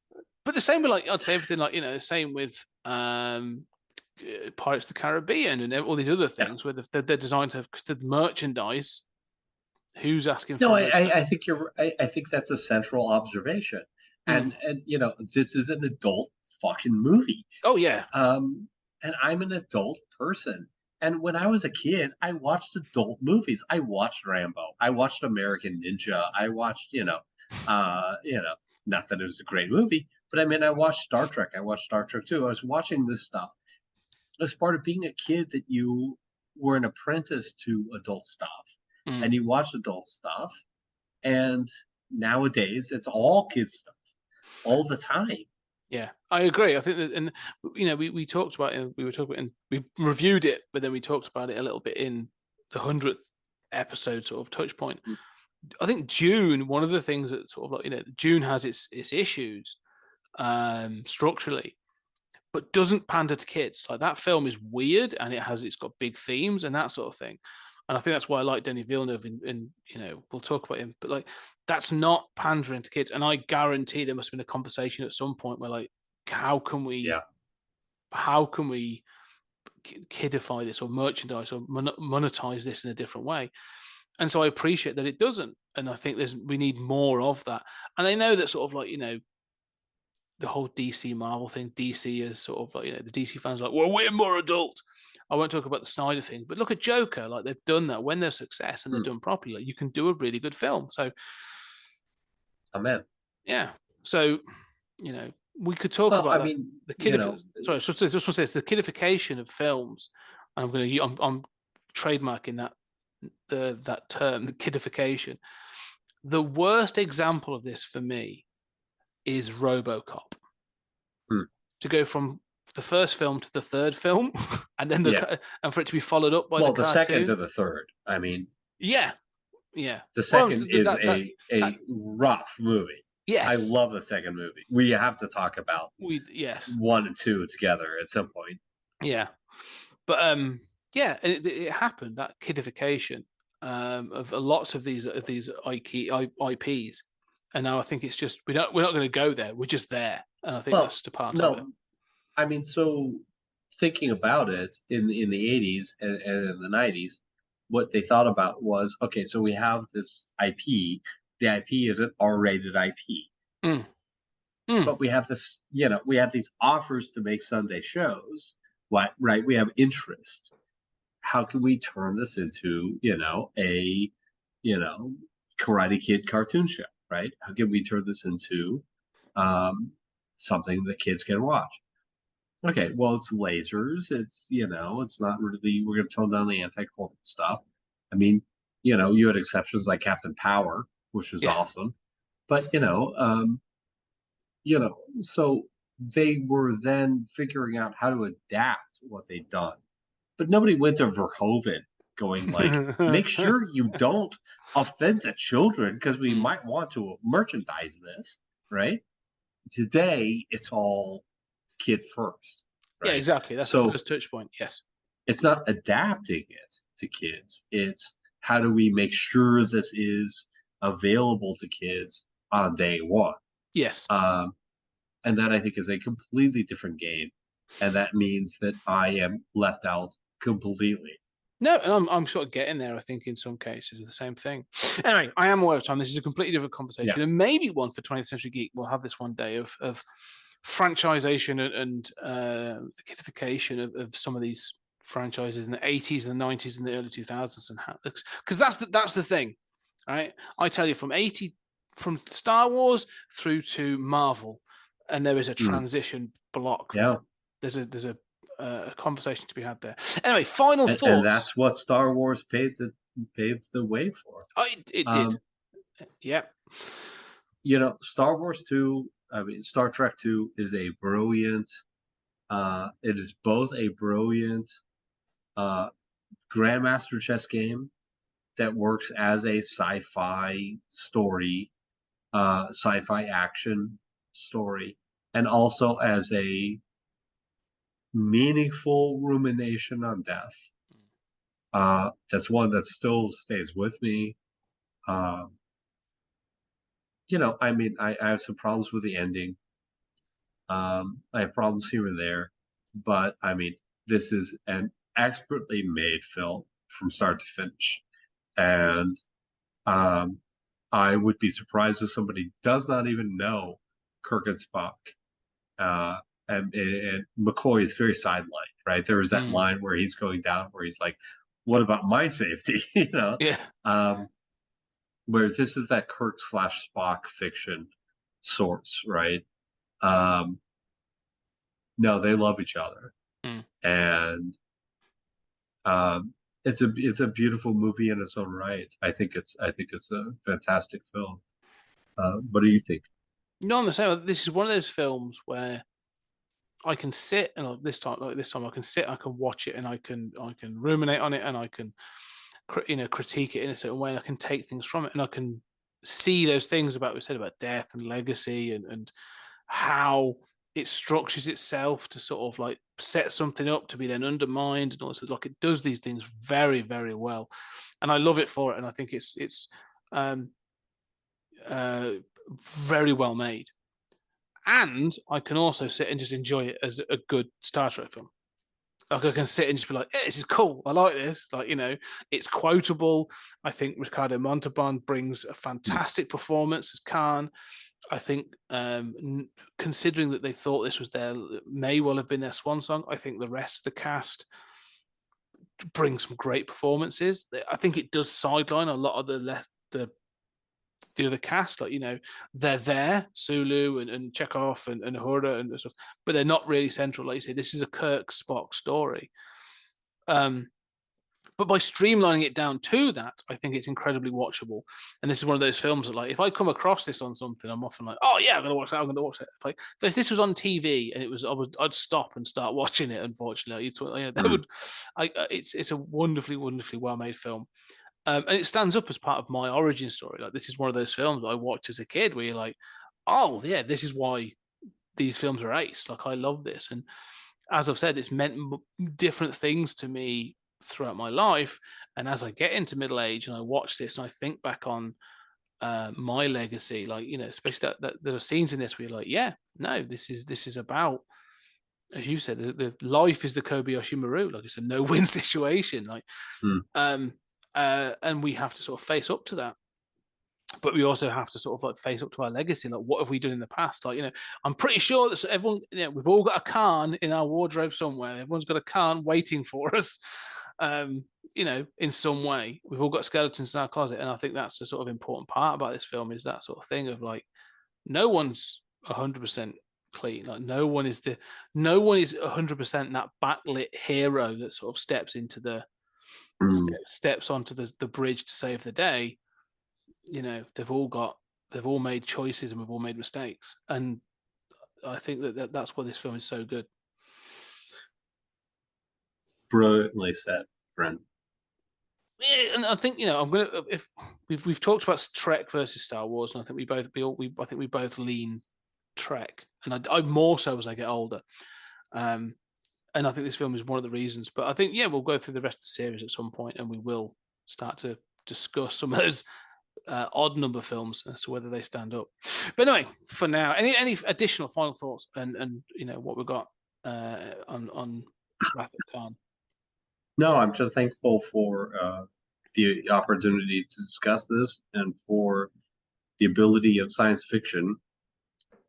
But the same with I'd say everything the same with Pirates of the Caribbean and all these other things where they're designed to have, because the merchandise Who's asking No, for I think I think that's a central observation, Mm. and this is an adult fucking movie. Oh yeah. And I'm an adult person. And when I was a kid, I watched adult movies. I watched Rambo. I watched American Ninja. I watched, not that it was a great movie, but I mean, I watched Star Trek. I watched Star Trek too. I was watching this stuff as part of being a kid that you were an apprentice to adult stuff, and you watched adult stuff. And nowadays, it's all kids stuff all the time. Yeah, I agree. I think that, and we talked about it. We were talking about, and we reviewed it, but then we talked about it a little bit in the 100th episode, sort of touch point. I think Dune. One of the things that sort of like Dune has its issues structurally, but doesn't pander to kids. Like that film is weird, and it's got big themes and that sort of thing. And I think that's why I like Denis Villeneuve. And we'll talk about him, but like that's not pandering to kids. And I guarantee there must have been a conversation at some point where like, how can we kidify this or merchandise or monetize this in a different way? And so I appreciate that it doesn't. And I think we need more of that. And I know that sort of like the whole DC Marvel thing. DC is sort of like the DC fans are like, well, we're more adult. I won't talk about the Snyder thing, but look at Joker. Like they've done that when they're success and they're done properly. Like, you can do a really good film. So, Amen. Yeah. So, we could talk about I mean, the sorry, just want to say it's the kidification of films. I'm trademarking that term, the kidification. The worst example of this for me is RoboCop. To go from the first film to the third film, and then and for it to be followed up by the cartoon. Second to the third. I mean, yeah. The second is a rough movie. Yes, I love the second movie. We have to talk about 1 and 2 together at some point. Yeah, but it happened, that kidification of lots of these IPs, and now I think it's just we're not going to go there. We're just there, and I think that's the part of it. I mean, so thinking about it in the 80s and in the 90s, what they thought about was, okay, so we have this IP. The IP is an R-rated IP. But we have this, we have these offers to make Sunday shows. Right? We have interest. How can we turn this into, a, Karate Kid cartoon show, right? How can we turn this into something that kids can watch? Okay, well, it's lasers. It's, it's not really, we're going to tone down the anti-corporate stuff. I mean, you had exceptions like Captain Power, which was awesome. But, so they were then figuring out how to adapt what they'd done. But nobody went to Verhoeven going like, make sure you don't offend the children because we might want to merchandise this, right? Today, it's all kid first. Right? Yeah, exactly. That's the first touch point. Yes. It's not adapting it to kids. It's how do we make sure this is available to kids on day one? Yes. And that I think is a completely different game. And that means that I am left out completely. No, and I'm sort of getting there, I think, in some cases, the same thing. Anyway, I am aware of time. This is a completely different conversation, and maybe one for 20th Century Geek. We'll have this one day of franchisation and the kidification of some of these franchises in the 80s and the 90s and the early 2000s, and how, because that's the thing, right? I tell you, from Star Wars through to Marvel, and there is a transition block. Yeah, there's a conversation to be had there. Anyway, final thoughts. And that's what Star Wars paved the way for. It did. Yeah. Star Wars 2, Star Trek 2 is a brilliant, it is both a brilliant Grandmaster chess game that works as a sci-fi story, sci-fi action story, and also as a meaningful rumination on death. That's one that still stays with me. I have some problems with the ending. I have problems here and there, but this is an expertly made film from start to finish, and I would be surprised if somebody does not even know Kirk and Spock. And McCoy is very sidelined, right? There was that line where he's going down, where he's like, "What about my safety?" Yeah. Where this is that Kirk / Spock fiction source, right? No, they love each other, and it's a beautiful movie in its own right. I think it's a fantastic film. What do you think? No, I'm the same. This is one of those films where I can sit and this time I can sit, I can watch it, and I can ruminate on it, and I can critique it in a certain way. And I can take things from it, and I can see those things about we said about death and legacy, and how it structures itself to sort of like set something up to be then undermined, and also like it does these things very, very well, and I love it for it. And I think it's very well made. And I can also sit and just enjoy it as a good Star Trek film. Like I can sit and just be like, this is cool. I like this. Like, it's quotable. I think Ricardo Montalban brings a fantastic performance as Khan. I think considering that they thought this was may well have been their swan song, I think the rest of the cast brings some great performances. I think it does sideline a lot of the other cast, like they're there, Sulu and Chekhov and Uhura and stuff, but they're not really central. Like you say, this is a Kirk Spock story. But by streamlining it down to that, I think it's incredibly watchable. And this is one of those films that, like, if I come across this on something, I'm often like, oh yeah, I'm gonna watch that. I'm gonna watch it. If this was on TV and I'd stop and start watching it. Unfortunately, it's a wonderfully, wonderfully well made film. And it stands up as part of my origin story. Like, this is one of those films that I watched as a kid where you're like, oh yeah, this is why these films are ace. Like, I love this. And as I've said, it's meant different things to me throughout my life. And as I get into middle age and I watch this and I think back on my legacy, like, especially that there are scenes in this where you're like, yeah, no, this is about, as you said, the life is the Kobayashi Maru. Like, it's a no-win situation. Like, and we have to sort of face up to that. But we also have to sort of like face up to our legacy. Like, what have we done in the past? Like, I'm pretty sure that everyone, we've all got a Khan in our wardrobe somewhere. Everyone's got a Khan waiting for us, in some way. We've all got skeletons in our closet. And I think that's the sort of important part about this film, is that sort of thing of like, no one's 100% clean. Like, no one is 100% that backlit hero that sort of steps into steps onto the bridge to save the day. They've all made choices, and we've all made mistakes. And I think that's why this film is so good. Brilliantly said, friend. Yeah, and I think if we've talked about Trek versus Star Wars, and I think we both lean Trek, and I more so as I get older. And I think this film is one of the reasons. But I think, we'll go through the rest of the series at some point, and we will start to discuss some of those odd number films as to whether they stand up. But anyway, for now, any additional final thoughts and what we've got on Wrath of Khan? No, I'm just thankful for the opportunity to discuss this, and for the ability of science fiction.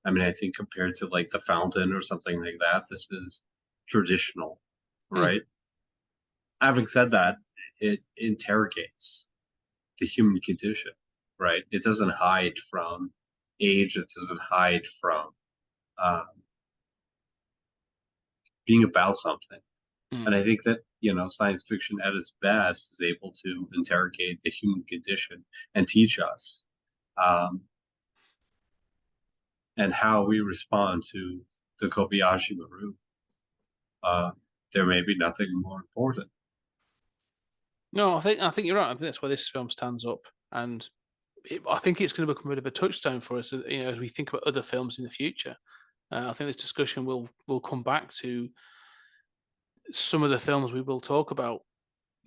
I mean, I think compared to like The Fountain or something like that, this is traditional, right? Having said that, it interrogates the human condition, right? It doesn't hide from age. It doesn't hide from being about something. And I think that, science fiction at its best is able to interrogate the human condition and teach us and how we respond to the Kobayashi Maru. There may be nothing more important. No, I think you're right. I think that's where this film stands up, and I think it's going to become a bit of a touchstone for us, as we think about other films in the future. I think this discussion will come back to some of the films we will talk about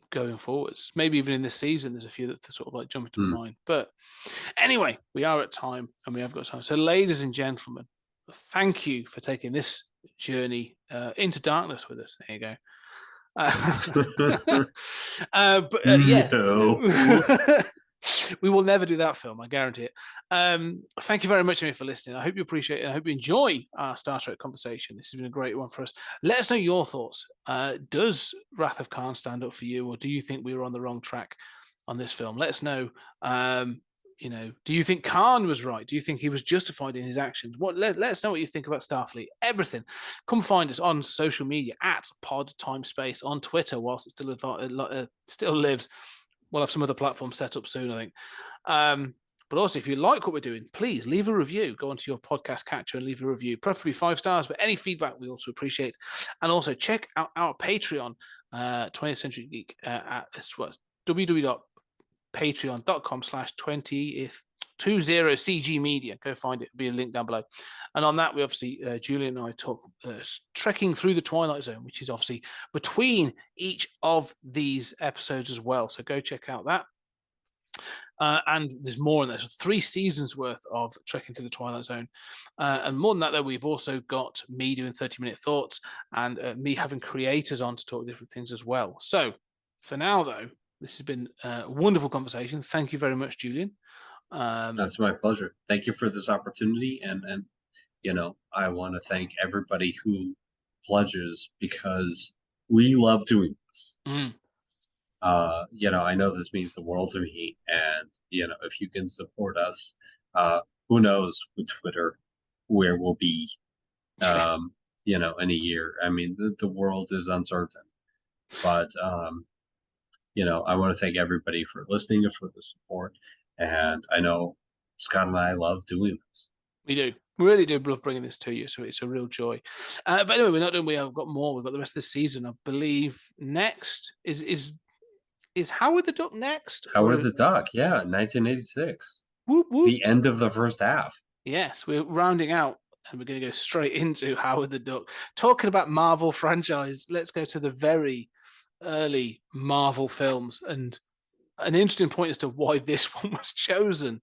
going forwards. Maybe even in this season, there's a few that sort of like jump into my mind. But anyway, we are at time, and we have got time. So, ladies and gentlemen, thank you for taking this journey into darkness with us. There you go. But yes. We will never do that film, I guarantee it. Thank you very much for listening. I hope you appreciate it. I hope you enjoy our Star Trek conversation. This has been a great one for us. Let us know your thoughts. Does Wrath of Khan stand up for you, or do you think we were on the wrong track on this film? Let us know. Do you think Khan was right? Do you think he was justified in his actions? Let us know what you think about Starfleet. Everything. Come find us on social media at Pod Time Space on Twitter, whilst it still lives. We'll have some other platforms set up soon, I think. But also, if you like what we're doing, please leave a review. Go onto your podcast catcher and leave a review, preferably 5 stars, but any feedback we also appreciate. And also check out our Patreon, 20th Century Geek, at www.patreon.com/20CG Media. Go find it. There'll be a link down below. And on that, we obviously, Julian and I talk trekking through the Twilight Zone, which is obviously between each of these episodes as well. So go check out that. And there's more in there. So 3 seasons worth of trekking through the Twilight Zone. And more than that, though, we've also got me doing 30-minute thoughts and me having creators on to talk different things as well. So for now, though, this has been a wonderful conversation. Thank you very much, Julian. That's my pleasure. Thank you for this opportunity. And I want to thank everybody who pledges, because we love doing this. I know this means the world to me. And, if you can support us, who knows with Twitter where we'll be, in a year. I mean, the world is uncertain. But, I want to thank everybody for listening and for the support. And I know Scott and I love doing this. We do. We really do love bringing this to you. So it's a real joy. But anyway, we're not done. We have got more. We've got the rest of the season. I believe next is Howard the Duck next? Howard the Duck, yeah, 1986. Whoop, whoop. The end of the first half. Yes, we're rounding out. And we're going to go straight into Howard the Duck. Talking about Marvel franchise, let's go to the very early Marvel films, and an interesting point as to why this one was chosen.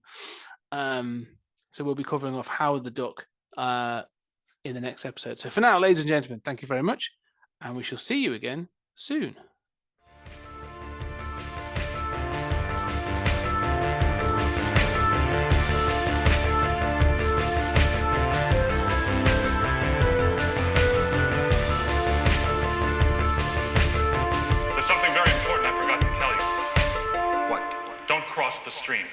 So we'll be covering off Howard the Duck in the next episode. So for now, ladies and gentlemen, thank you very much, and we shall see you again soon. There's something very important I forgot to tell you. What? Don't cross the streams.